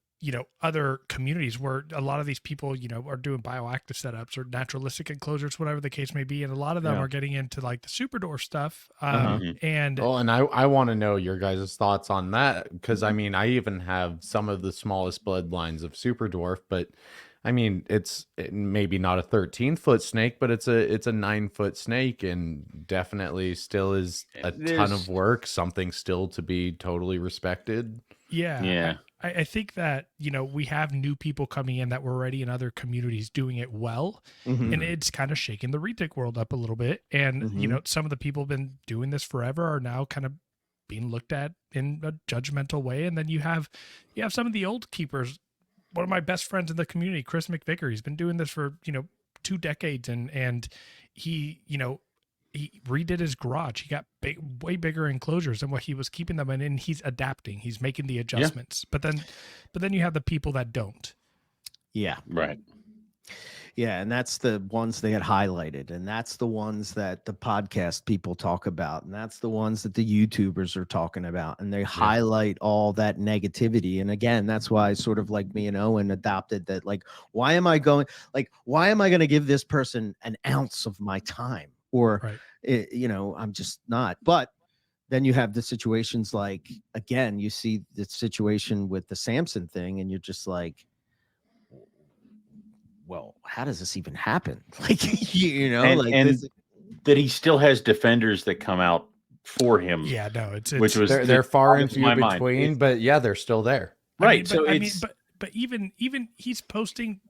other communities where a lot of these people, are doing bioactive setups or naturalistic enclosures, whatever the case may be. And a lot of them are getting into like the super dwarf stuff. And I want to know your guys' thoughts on that. Because I mean, I even have some of the smallest bloodlines of super dwarf, but I mean, it's maybe not a 13-foot snake, but it's a 9-foot snake, and definitely still is a ton of work. Something still to be totally respected. Yeah. I think that, we have new people coming in that were already in other communities doing it well. And it's kind of shaking the retic world up a little bit. And, some of the people who've been doing this forever are now kind of being looked at in a judgmental way. And then you have some of the old keepers. One of my best friends in the community, Chris McVicker, he's been doing this for, 2 decades. And he, he redid his garage. He got way bigger enclosures than what he was keeping them in, and he's adapting. He's making the adjustments. Yeah. But then you have the people that don't. Yeah. Right. Yeah, and that's the ones they had highlighted, and that's the ones that the podcast people talk about, and that's the ones that the YouTubers are talking about, and they highlight all that negativity. And again, that's why sort of like me and Owen adopted that. Like, why am I going to give this person an ounce of my time? Or, I'm just not. But then you have the situations like, again, you see the situation with the Samson thing, and you're just like, well, how does this even happen? Like, that he still has defenders that come out for him. Yeah, no, it's they're far and few between, but yeah, they're still there. Right. But even he's posting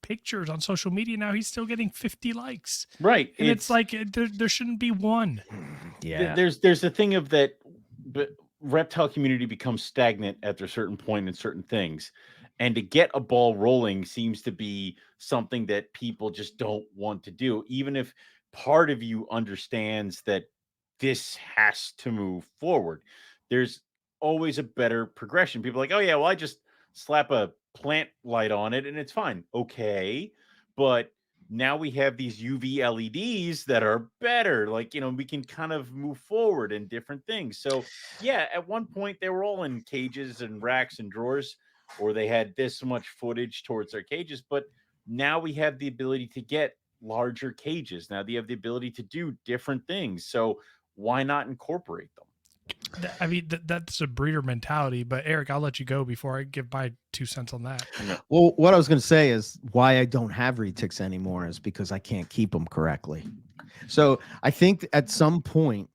pictures on social media now. He's still getting 50 likes. Right. And it's like there shouldn't be one. Yeah. There's a thing of that, but reptile community becomes stagnant at a certain point in certain things. And to get a ball rolling seems to be something that people just don't want to do. Even if part of you understands that this has to move forward, there's always a better progression. People are like, oh yeah, well, I just slap a plant light on it and it's fine. Okay. But now we have these UV LEDs that are better. Like, we can kind of move forward in different things. So yeah, at one point they were all in cages and racks and drawers, or they had this much footage towards their cages. But now we have the ability to get larger cages. Now they have the ability to do different things. So why not incorporate them? I mean, that's a breeder mentality. But Eric, I'll let you go before I give my 2 cents on that. Well, what I was going to say is why I don't have retics anymore is because I can't keep them correctly. So I think at some point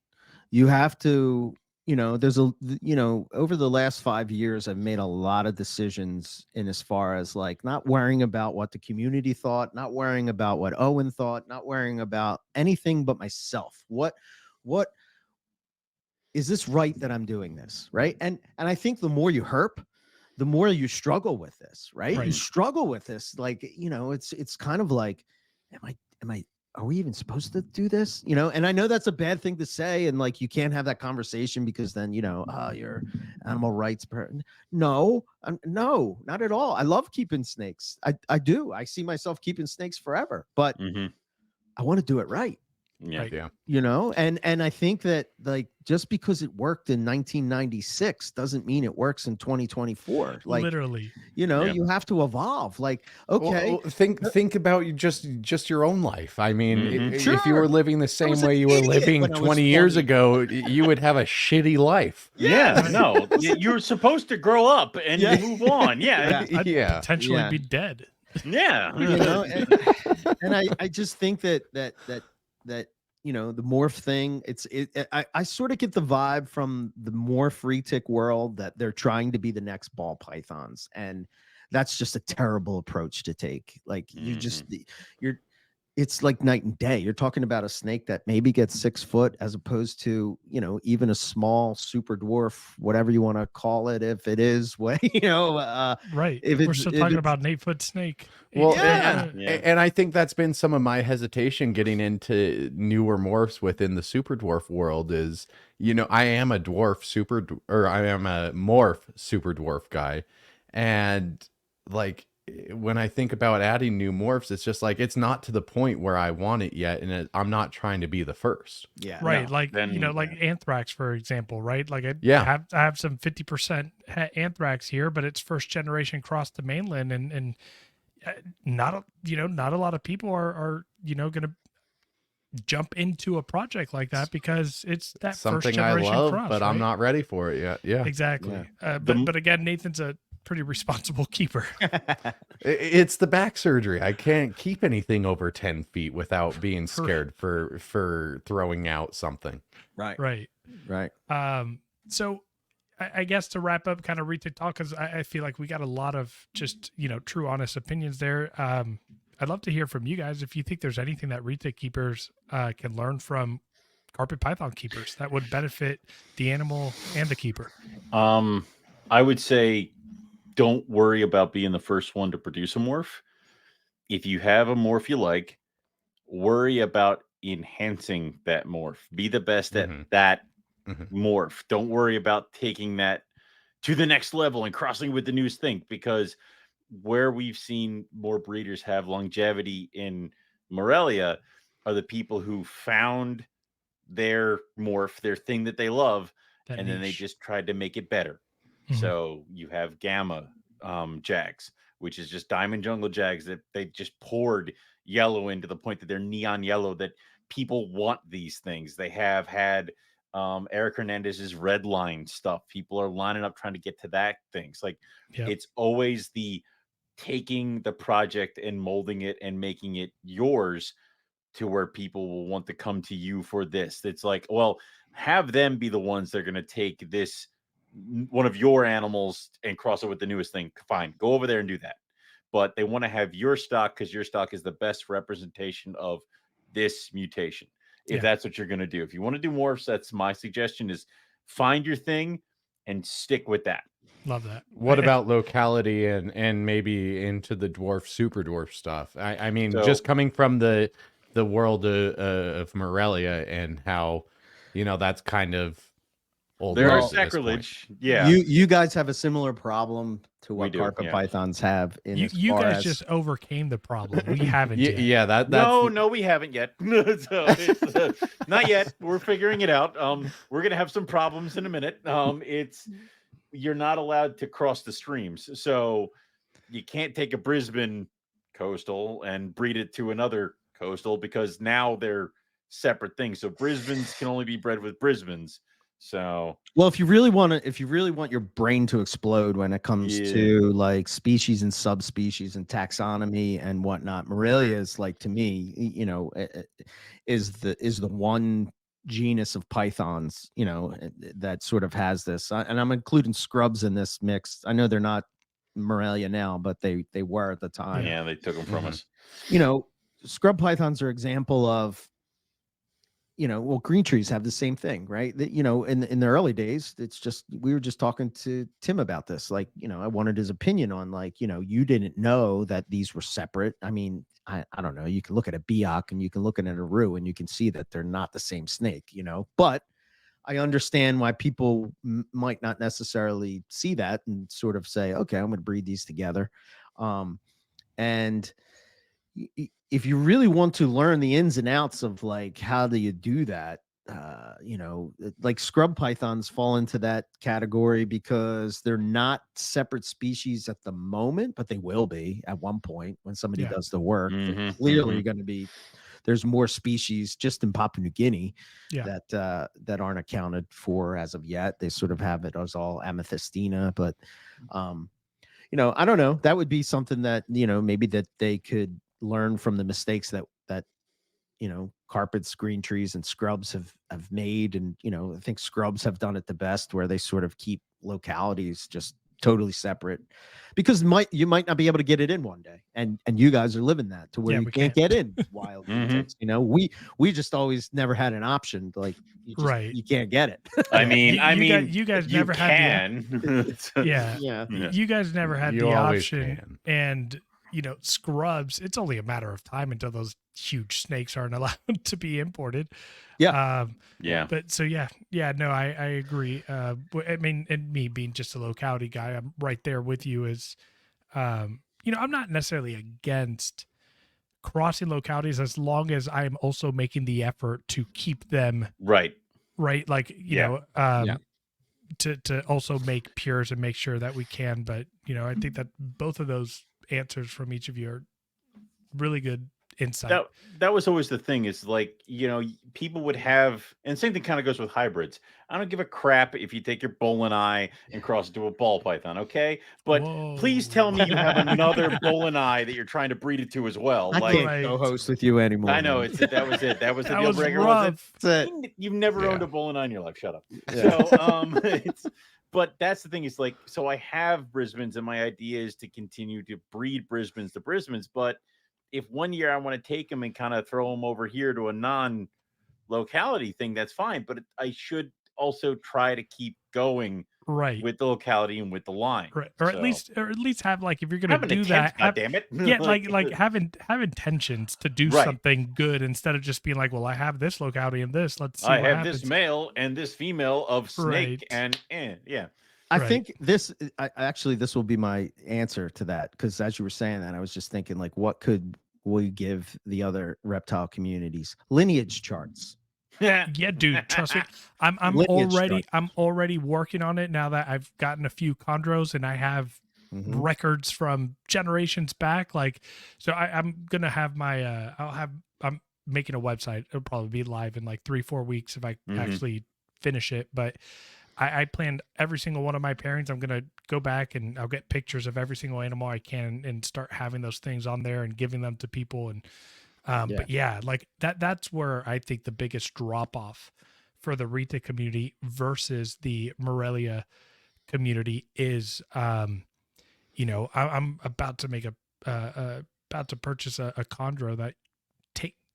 you have to, there's over the last 5 years, I've made a lot of decisions in as far as like not worrying about what the community thought, not worrying about what Owen thought, not worrying about anything but myself. What is this right that I'm doing this? Right. And I think the more you herp, the more you struggle with this, right? You struggle with this. Like, it's kind of like, are we even supposed to do this? And I know that's a bad thing to say. And like, you can't have that conversation because then, you're animal rights. No, not at all. I love keeping snakes. I do. I see myself keeping snakes forever, but I want to do it right. Yeah. And I think that like, just because it worked in 1996 doesn't mean it works in 2024. Like literally, you have to evolve. Like, okay. Well, think about just your own life. I mean, if you were living the same way you were living 20 years ago, you would have a shitty life. Yeah, no, you're supposed to grow up and move on. Yeah. I'd potentially be dead. Yeah. And I just think that the morph thing, I sort of get the vibe from the morph retic world that they're trying to be the next ball pythons, and that's just a terrible approach to take. Like it's like night and day. You're talking about a snake that maybe gets 6 foot as opposed to, even a small super dwarf, whatever you want to call it. If it is what, right. If we're still talking about an 8-foot snake. Well, and I think that's been some of my hesitation getting into newer morphs within the super dwarf world is, I am a morph super dwarf guy. And like when I think about adding new morphs, it's just like it's not to the point where I want it yet, and I'm not trying to be the first. Yeah. Right, No, like then- like anthrax, for example, right? Like I Yeah. have some 50% anthrax here, but it's first generation cross the mainland, and not a lot of people are going to jump into a project like that because it's that first Something I generation love, cross, but right? I'm not ready for it yet. Yeah. Exactly. Yeah. But again, Nathan's a pretty responsible keeper. It's the back surgery. I can't keep anything over 10 feet without being scared for throwing out something. Right. Right. Right. So I guess to wrap up kind of Retic talk, because I feel like we got a lot of just, true, honest opinions there. I'd love to hear from you guys if you think there's anything that Retic keepers can learn from carpet python keepers that would benefit the animal and the keeper. I would say don't worry about being the first one to produce a morph. If you have a morph you like, worry about enhancing that morph. Be the best at that morph. Don't worry about taking that to the next level and crossing with the newest thing, because where we've seen more breeders have longevity in Morelia are the people who found their morph, their thing that they love, and then they just tried to make it better. So you have gamma jags, which is just diamond jungle jags that they just poured yellow into the point that they're neon yellow, that people want these things. They have had Eric Hernandez's red line stuff. People are lining up trying to get to that things. Like it's always the taking the project and molding it and making it yours to where people will want to come to you for this. It's like, well, have them be the ones that are going to take this, one of your animals, and cross it with the newest thing. Fine, go over there and do that. But they want to have your stock because your stock is the best representation of this mutation. If that's what you're going to do. If you want to do morphs, that's my suggestion, is find your thing and stick with that. Love that. What about locality and maybe into the dwarf, super dwarf stuff? I mean, just coming from the world of Morelia and how, that's kind of old. There are news at this sacrilege. point. Yeah. You guys have a similar problem to what We do, carpet yeah. pythons have. In You, as you far guys as, just overcame the problem. We haven't yet. Yeah, that's No, we haven't yet. So it's, not yet. We're figuring it out. We're gonna have some problems in a minute. You're not allowed to cross the streams, so you can't take a Brisbane coastal and breed it to another coastal, because now they're separate things. So Brisbane's can only be bred with Brisbanes. So well, if you really want your brain to explode when it comes to like species and subspecies and taxonomy and whatnot, Morelia is, like, to me, is the one genus of pythons, that sort of has this, and I'm including scrubs in this mix. I know they're not Morelia now, but they were at the time. yeah, they took them from us. Scrub pythons are example of, well, green trees have the same thing, right? That, in the early days, it's just, we were just talking to Tim about this. Like, I wanted his opinion on, like, you didn't know that these were separate. I mean, I don't know. You can look at a biak and you can look at a Aru and you can see that they're not the same snake, but I understand why people might not necessarily see that and sort of say, okay, I'm going to breed these together. And if you really want to learn the ins and outs of, like, how do you do that, like scrub pythons fall into that category because they're not separate species at the moment, but they will be at one point when somebody does the work. They're clearly going to be. There's more species just in Papua New Guinea that aren't accounted for as of yet. They sort of have it as all amethystina, but I don't know. That would be something that, maybe that they could learn from the mistakes that carpets, green trees, and scrubs have made. And, I think scrubs have done it the best, where they sort of keep localities just totally separate, because you might not be able to get it in one day. And you guys are living that to where you can't get in wild. We just always never had an option. Like, you can't get it. I mean, you guys never had you guys never had the option. And scrubs, it's only a matter of time until those huge snakes aren't allowed to be imported. But so no, I agree. I mean, and me being just a locality guy, I'm right there with you. Is I'm not necessarily against crossing localities as long as I'm also making the effort to keep them Right. like, Yeah. to also make pures and make sure that we can. But, I think that both of those answers from each of you are really good insight. That was always the thing, is like, people would have, and same thing kind of goes with hybrids. I don't give a crap if you take your bowline eye and cross it to a ball python, okay? But please tell me you have another bowline eye that you're trying to breed it to as well. I can't co-host with you anymore. I know, man. that was it. That was the That deal was breaker. rough. You've never owned Yeah. a bowline eye in your life. Shut up. Yeah. So, but that's the thing, is like, so I have Brisbanes, and my idea is to continue to breed Brisbanes to Brisbanes. But if one year I want to take them and kind of throw them over here to a non-locality thing, that's fine. But I should also try to keep going Right. with the locality and with the line. Right. Or at least have, like, if you're going to do that, damn it. yeah, like have intentions to do something good instead of just being like, well, I have this locality and this. Let's see. I what have happens. this male and this female of snake, Right. and yeah. I think this will be my answer to that, because as you were saying that, I was just thinking, like, what could we give the other reptile communities? Lineage charts. Yeah, dude, trust me. I'm already working on it now that I've gotten a few chondros and I have records from generations back. Like, so I'm gonna have my I'm making a website. It'll probably be live in like 3-4 weeks if I actually finish it. But I planned every single one of my pairings. I'm gonna go back and I'll get pictures of every single animal I can and start having those things on there and giving them to people. And but yeah, like that's where I think the biggest drop off for the Retic community versus the Morelia community is, I'm about to make about to purchase a chondro that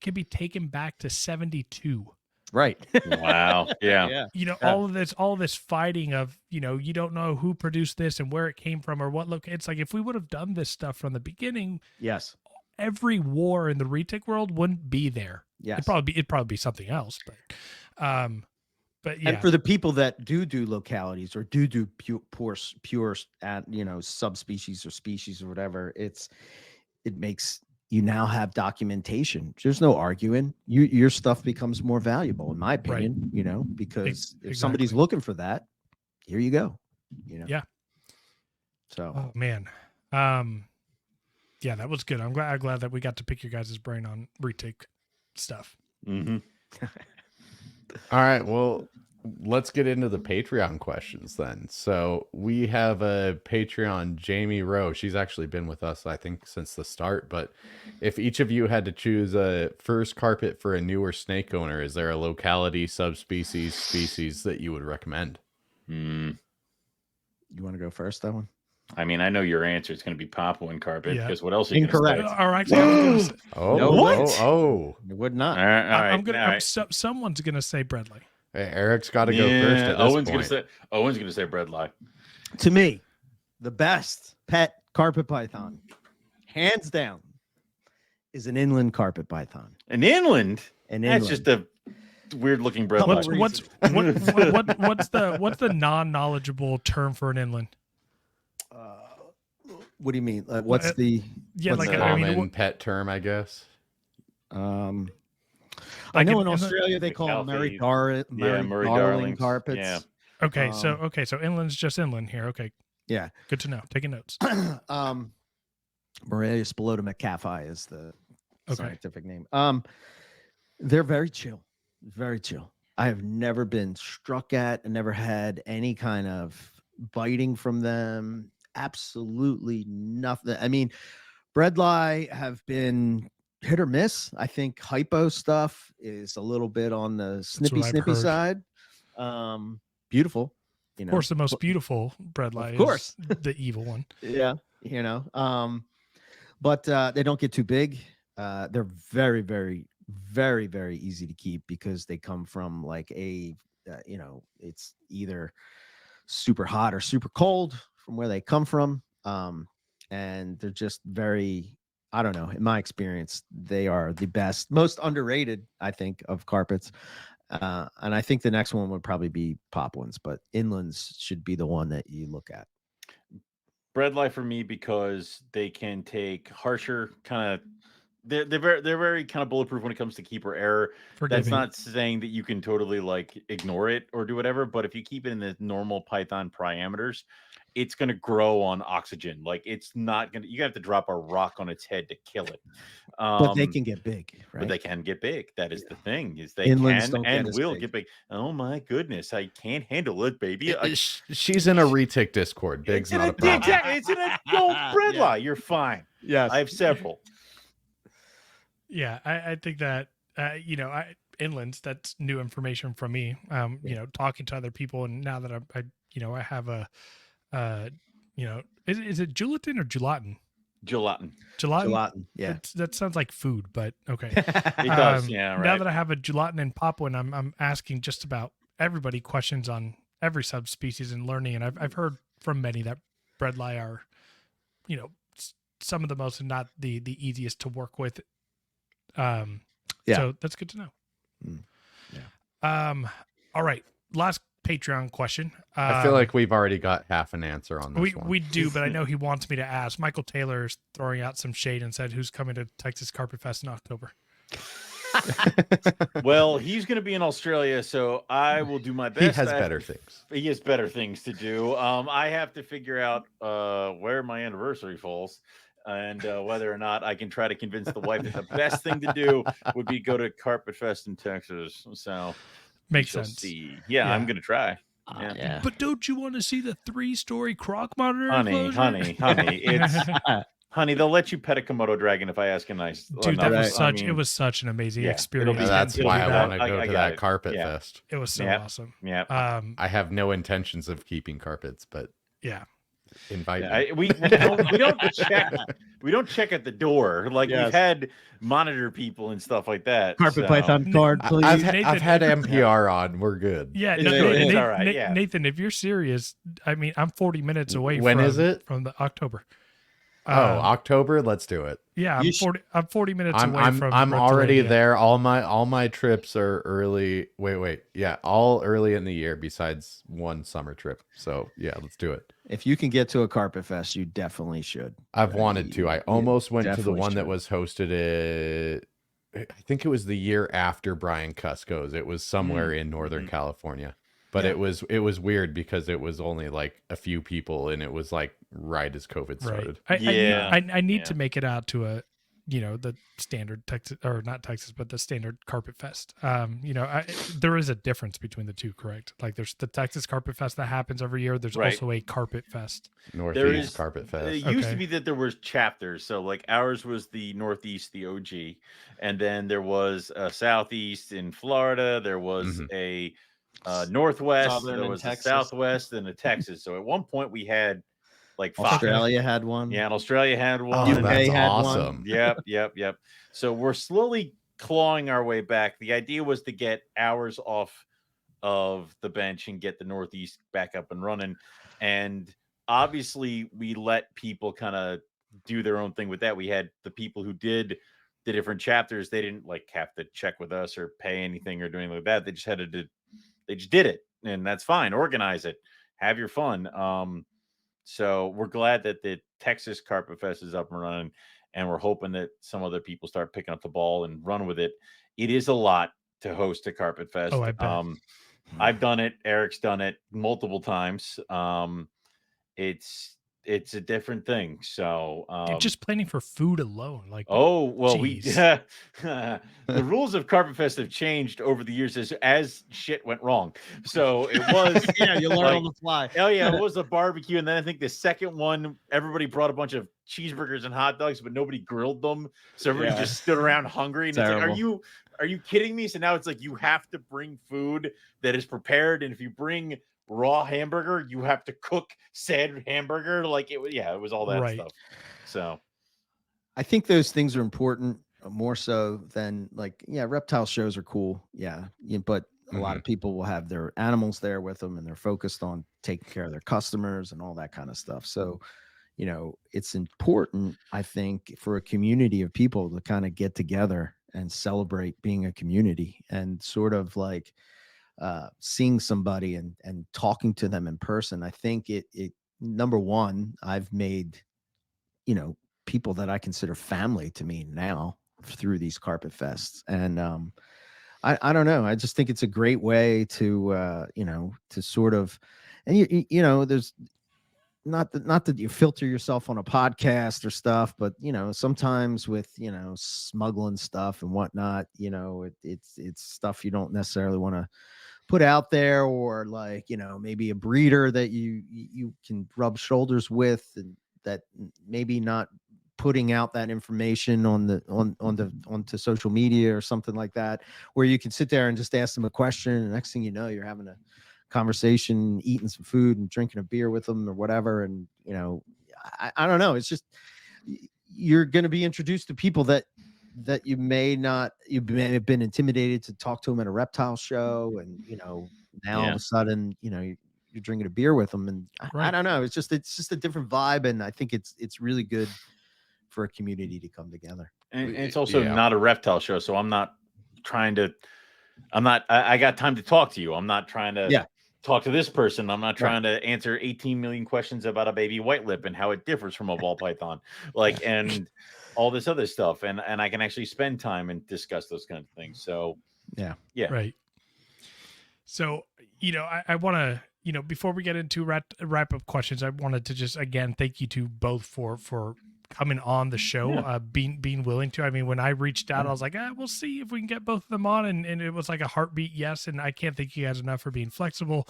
can be taken back to 72. Right. Wow. Yeah. All of this fighting of, you don't know who produced this and where it came from or what look. It's like, if we would have done this stuff from the beginning, yes, every war in the Retic world wouldn't be there. Yes. It'd probably be something else, but yeah. And for the people that do localities or do pure subspecies or species or whatever, it makes you now have documentation. There's no arguing. Your stuff becomes more valuable, in my opinion, because if somebody's looking for that, here you go, Yeah. So, oh man. Yeah, that was good. I'm glad that we got to pick your guys' brain on Retic stuff. All right. Well, let's get into the Patreon questions then. So we have a Patreon, Jamie Rowe. She's actually been with us, I think, since the start. But if each of you had to choose a first carpet for a newer snake owner, is there a locality, subspecies, species that you would recommend? You want to go first, that one? I mean, I know your answer is going to be Papuan carpet, because what else are you Incorrect. going to say? All right. It would not. All right. Someone's going to say Bredli. Hey, Eric's got to go first at this Owen's point. Owen's going to say Bredli. To me, the best pet carpet python, hands down, is an inland carpet python. An inland? That's just a weird looking Bredli. What's the non-knowledgeable term for an inland? What do you mean? What's the common pet term, I guess? I know in Australia they call them Murray Darling carpets. Yeah. Okay, so inland's just inland here. Okay. Yeah. Good to know. Taking notes. Morelia McIntyre is the scientific name. They're very chill. Very chill. I have never been struck at and never had any kind of biting from them. Absolutely nothing. I mean, Bredli have been hit or miss. I think hypo stuff is a little bit on the snippy side. Beautiful. Of course, the most beautiful Bredli is the evil one. Yeah. But they don't get too big. They're very, very, very, very easy to keep because they come from like it's either super hot or super cold from where they come from. And they're just very, I don't know, in my experience, they are the best, most underrated, I think, of carpets. And I think the next one would probably be Papuans, but inlands should be the one that you look at. Breadlie for me because they can take harsher kind of. They're very kind of bulletproof when it comes to keeper error. That's not saying that you can totally like ignore it or do whatever, but if you keep it in the normal Python parameters, it's going to grow on oxygen. Like it's not going to. You have to drop a rock on its head to kill it. But they can get big, right? But they can get big. That is the thing. Is they Inlands can don't and get as will big. get big. Oh my goodness, I can't handle it, baby. She's in a Retic Discord. Big's not a problem. Exactly. It's an adult Breadlie. You're fine. Yes. I have several. Yeah, I think that inlands, that's new information from me. Talking to other people, and now that I have a is it gelatin or gelatin? Gelatin. Yeah. That sounds like food, but okay. It does. Yeah. Right. Now that I have a gelatin and Papuan, I'm asking just about everybody questions on every subspecies and learning, and I've heard from many that Breadlie are, some of the most and not the easiest to work with. So that's good to know. All right. Last Patreon question. I feel like we've already got half an answer on this one. We do, but I know he wants me to ask. Michael Taylor is throwing out some shade and said, who's coming to Texas Carpet Fest in October? Well, he's going to be in Australia, so I will do my best. He has better things. He has better things to do. I have to figure out where my anniversary falls. And whether or not I can try to convince the wife that the best thing to do would be go to Carpet Fest in Texas. So makes sense. See. Yeah, I'm going to try. Yeah. But don't you want to see the 3-story croc monitor? Honey, it's honey. They'll let you pet a Komodo dragon if I ask a nice. Dude, that was it was such an amazing experience. That's why I want to go to that Carpet Fest. It was so awesome. Yeah. I have no intentions of keeping carpets, but invite me. We don't check at the door. Like we've had monitor people and stuff like that. Carpet Python card, please. I've had NPR on. We're good. Yeah, it's all right. Yeah. Nathan, if you're serious, I mean, I'm 40 minutes away. When is it? From the October. October. Let's do it. Yeah, I'm 40 minutes away from. I'm already there. All my trips are early. Wait. Yeah, all early in the year besides one summer trip. So yeah, let's do it. If you can get to a Carpet Fest, you definitely should. I've wanted to. I almost went to the one that was hosted. I think it was the year after Brian Cusco's. It was somewhere in Northern California. But it was weird because it was only like a few people, and it was like right as COVID started. I need to make it out to the standard Texas, or not Texas, but the standard Carpet Fest. There is a difference between the two, correct? Like there's the Texas Carpet Fest that happens every year. There's also a Carpet Fest. Northeast Carpet Fest. It used to be that there was chapters. So like ours was the Northeast, the OG, and then there was a Southeast in Florida. There was a Northwest, Southern, there was a Texas. Southwest, and a Texas. So at one point we had like 5. Australia had one. Yeah, and Australia had one. Oh, that's had awesome. one. Yep. So we're slowly clawing our way back. The idea was to get hours off of the bench and get the Northeast back up and running. And obviously we let people kind of do their own thing with that. We had the people who did the different chapters. They didn't like have to check with us or pay anything or do anything like that. They just had to they just did it, and that's fine. Organize it, have your fun. So we're glad that the Texas Carpet Fest is up and running, and we're hoping that some other people start picking up the ball and run with it. It is a lot to host a Carpet Fest. Oh, I bet. I've done it. Eric's done it multiple times. It's a different thing. So just planning for food alone, like the rules of Carpet Fest have changed over the years as shit went wrong. So it was you learn on the fly. Oh yeah, it was a barbecue, and then I think the second one, everybody brought a bunch of cheeseburgers and hot dogs, but nobody grilled them. So everybody just stood around hungry. And it's like, are you kidding me? So now it's like you have to bring food that is prepared, and if you bring raw hamburger, you have to cook said hamburger. Like it was all that stuff. So I think those things are important more so than reptile shows are cool. But a lot of people will have their animals there with them, and they're focused on taking care of their customers and all that kind of stuff. So, it's important, I think, for a community of people to kind of get together and celebrate being a community, and sort of seeing somebody and talking to them in person. I think it number one, I've made, people that I consider family to me now through these carpet fests. And I don't know. I just think it's a great way to, to sort of, and there's not that you filter yourself on a podcast or stuff, but sometimes with smuggling stuff and whatnot, it's stuff you don't necessarily want to put out there, or like maybe a breeder that you can rub shoulders with, and that maybe not putting out that information onto social media or something like that, where you can sit there and just ask them a question, and the next thing you know, you're having a conversation, eating some food and drinking a beer with them or whatever. And I don't know, it's just, you're going to be introduced to people that you may have been intimidated to talk to them at a reptile show, and now all of a sudden you're drinking a beer with them, and I don't know, it's just a different vibe, and I think it's really good for a community to come together. And it's also not a reptile show, so I'm not trying to. I got time to talk to you. I'm not trying to talk to this person. I'm not trying to answer 18 million questions about a baby white lip and how it differs from a ball python, and all this other stuff. And I can actually spend time and discuss those kinds of things. So yeah. Right. So, I want to, before we get into wrap up questions, I wanted to just, again, thank you to both for coming on the show, being willing to. I mean, when I reached out, I was like, we'll see if we can get both of them on. And it was like a heartbeat yes. And I can't thank you guys enough for being flexible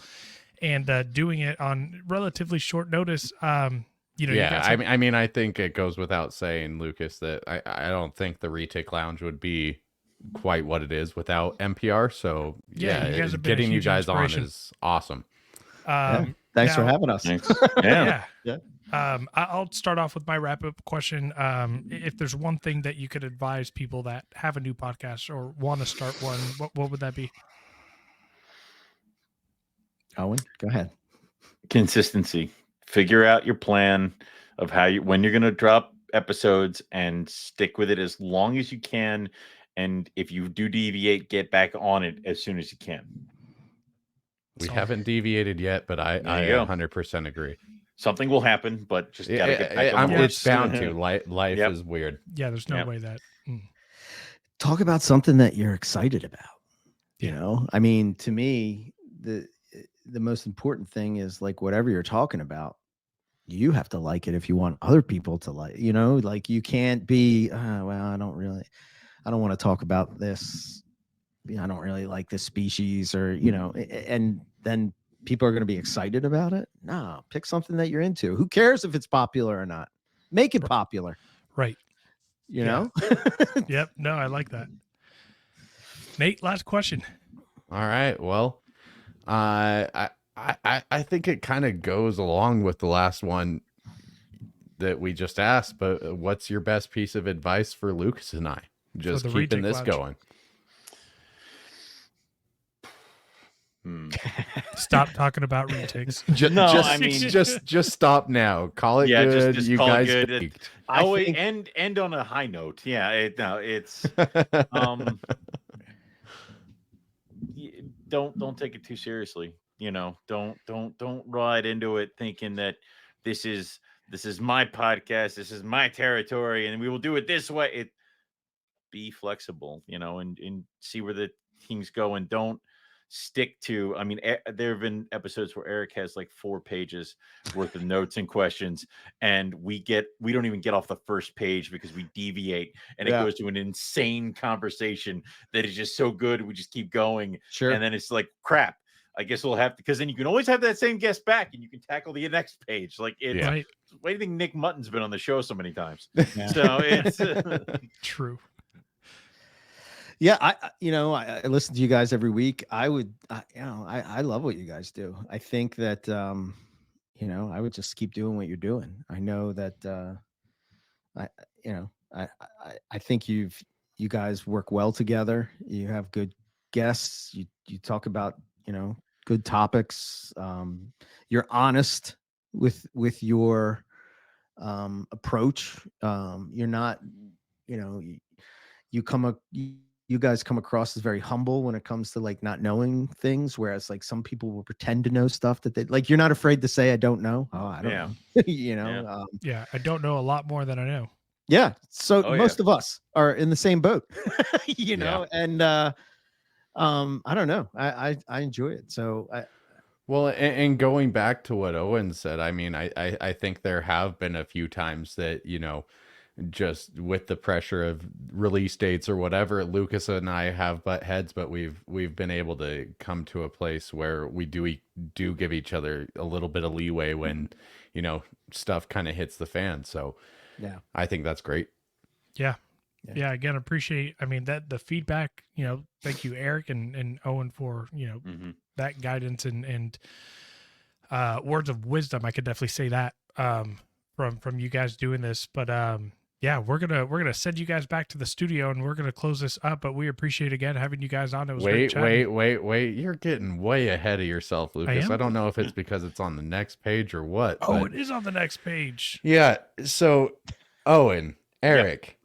and doing it on relatively short notice. I mean, I think it goes without saying, Lucas, that I don't think the Retic Lounge would be quite what it is without NPR. So getting you guys on is awesome. Thanks for having us. I'll start off with my wrap-up question. If there's one thing that you could advise people that have a new podcast or want to start one, what would that be? Owen, go ahead. Consistency. Figure out your plan of when you're going to drop episodes, and stick with it as long as you can. And if you do deviate, get back on it as soon as you can. We haven't deviated yet, but I 100% agree. Something will happen, but just gotta get back on board. It's bound to. Life is weird. Yeah, there's no way that. Talk about something that you're excited about. I mean, to me, the most important thing is, like, whatever you're talking about, you have to like it if you want other people to like. Like, you can't be well, I don't want to talk about this. I don't really like this species, or and then people are going to be excited about it. No, pick something that you're into. Who cares if it's popular or not? Make it popular. Right. You know? Yep. No, I like that. Nate, last question. All right. Well, I think it kind of goes along with the last one that we just asked, but what's your best piece of advice for Lucas and I? Just keeping this going. Stop talking about retics. Just stop now. Call it good. Just you call guys it good. End on a high note. Yeah, it's don't take it too seriously. Don't ride into it thinking that this is my podcast, this is my territory, and we will do it this way. Be flexible, and see where the things go, and don't stick to. I mean, there have been episodes where Eric has like 4 pages worth of notes and questions, and we don't even get off the first page because we deviate, and it goes to an insane conversation that is just so good. We just keep going. Sure. And then it's like, crap, I guess we'll have to, because then you can always have that same guest back and you can tackle the next page. Like, why do you think Nick Mutton's been on the show so many times? So it's true. Yeah, I listen to you guys every week. I love what you guys do. I think that I would just keep doing what you're doing. I know that I think you guys work well together. You have good guests. You talk about good topics. You're honest with your approach. You're not you you guys come across as very humble when it comes to like not knowing things, whereas like some people will pretend to know stuff that they like. You're not afraid to say, I don't know. Oh, I don't Yeah. know. You know? Yeah. Yeah, I don't know a lot more than I know. Yeah. So Oh, most of us are in the same boat, you know, Yeah. and I don't know. I enjoy it. So Well, and going back to what Owen said, I mean, I think there have been a few times that, you know, just with the pressure of release dates or whatever, Lucas and I have butt heads, but we've been able to come to a place where we do give each other a little bit of leeway when, you know, stuff kind of hits the fan. So yeah. I think that's great. Yeah. Yeah. Yeah. Again, appreciate, I mean, that the feedback, you know, thank you, Eric and Owen, for, you know, that guidance and words of wisdom. I could definitely say that from you guys doing this. But yeah, we're gonna send you guys back to the studio and we're gonna close this up. But we appreciate again having you guys on. It was great chatting. Wait. You're getting way ahead of yourself, Lucas. I don't know if it's because it's on the next page or what. Oh, but it is on the next page. yeah. So Owen, Eric,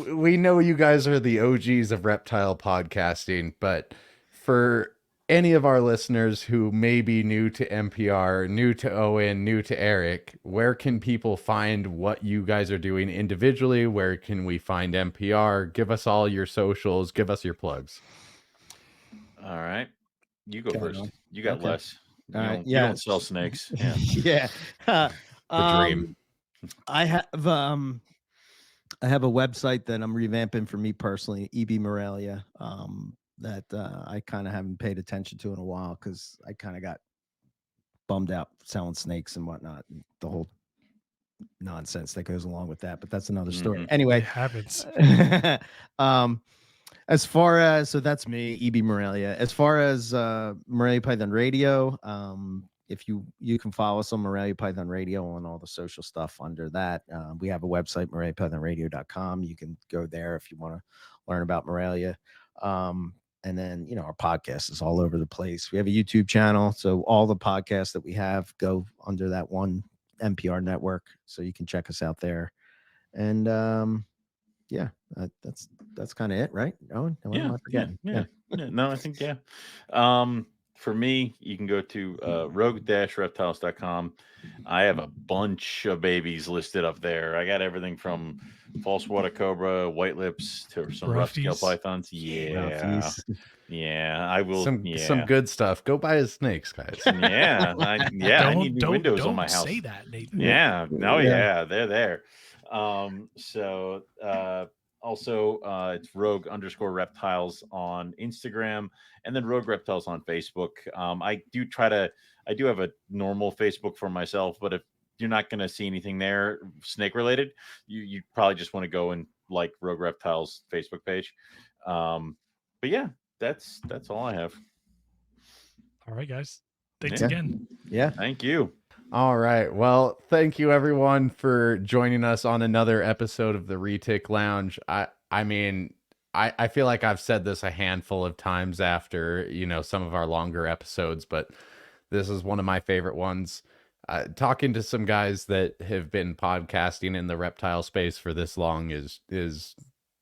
we know you guys are the OGs of reptile podcasting, but for any of our listeners who may be new to NPR, new to Owen, new to Eric, where can people find what you guys are doing individually? Where can we find NPR? Give us all your socials. Give us your plugs. All right. You go Okay, first. well, You got okay. less. You, All right, don't, you don't sell snakes. Yeah. Yeah. The dream. I have a website that I'm revamping for me personally, EB Morelia, that I kind of haven't paid attention to in a while because I kind of got bummed out selling snakes and whatnot, and the whole nonsense that goes along with that. But that's another story. It Anyway, happens. as far as, so that's me, EB Morelia. As far as Morelia Python Radio, if you can follow us on Morelia Python Radio on all the social stuff under that. We have a website, moreliapythonradio.com. You can go there if you want to learn about Morelia. And then, you know, our podcast is all over the place. We have a YouTube channel. So all the podcasts that we have go under that one NPR network. So you can check us out there. And yeah, that's kind of it, right? Owen, what am I forgetting? Yeah. No, I think, yeah. For me, you can go to rogue-reptiles.com. I have a bunch of babies listed up there. I got everything from false water cobra, white lips, to some rough scale pythons. Yeah. Yeah, I will. Some good stuff. Go buy his snakes, guys. Yeah. I need new windows on my house. Don't say that, Nathan. Yeah. Oh, yeah. They're there. Also, it's rogue_reptiles on Instagram, and then Rogue Reptiles on Facebook. I do have a normal Facebook for myself, but if you're not going to see anything there snake related, you probably just want to go and like Rogue Reptiles Facebook page. But yeah, that's all I have. All right, guys. Thanks again. Yeah. Thank you. All right. Well, thank you everyone for joining us on another episode of the Retic Lounge. I mean, I feel like I've said this a handful of times after, you know, some of our longer episodes, but this is one of my favorite ones. Talking to some guys that have been podcasting in the reptile space for this long is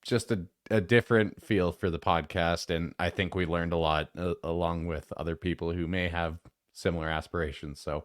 just a different feel for the podcast. And I think we learned a lot along with other people who may have similar aspirations. So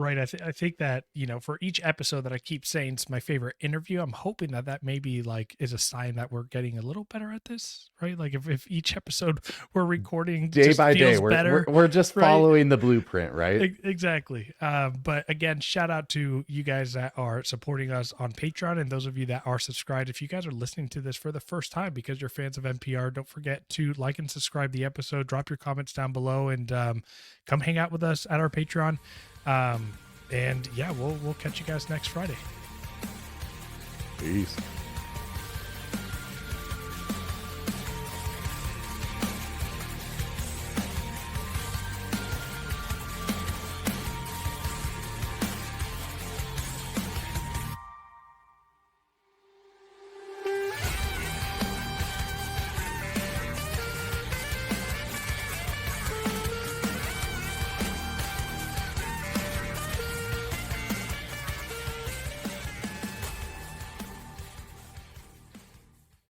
Right. I think that, you know, for each episode that I keep saying it's my favorite interview, I'm hoping that maybe like is a sign that we're getting a little better at this, right? Like if each episode we're recording day by day, we're just following the blueprint, right? Exactly. But again, shout out to you guys that are supporting us on Patreon and those of you that are subscribed. If you guys are listening to this for the first time because you're fans of NPR, don't forget to like and subscribe the episode, drop your comments down below, and come hang out with us at our Patreon. And yeah, we'll catch you guys next Friday. Peace.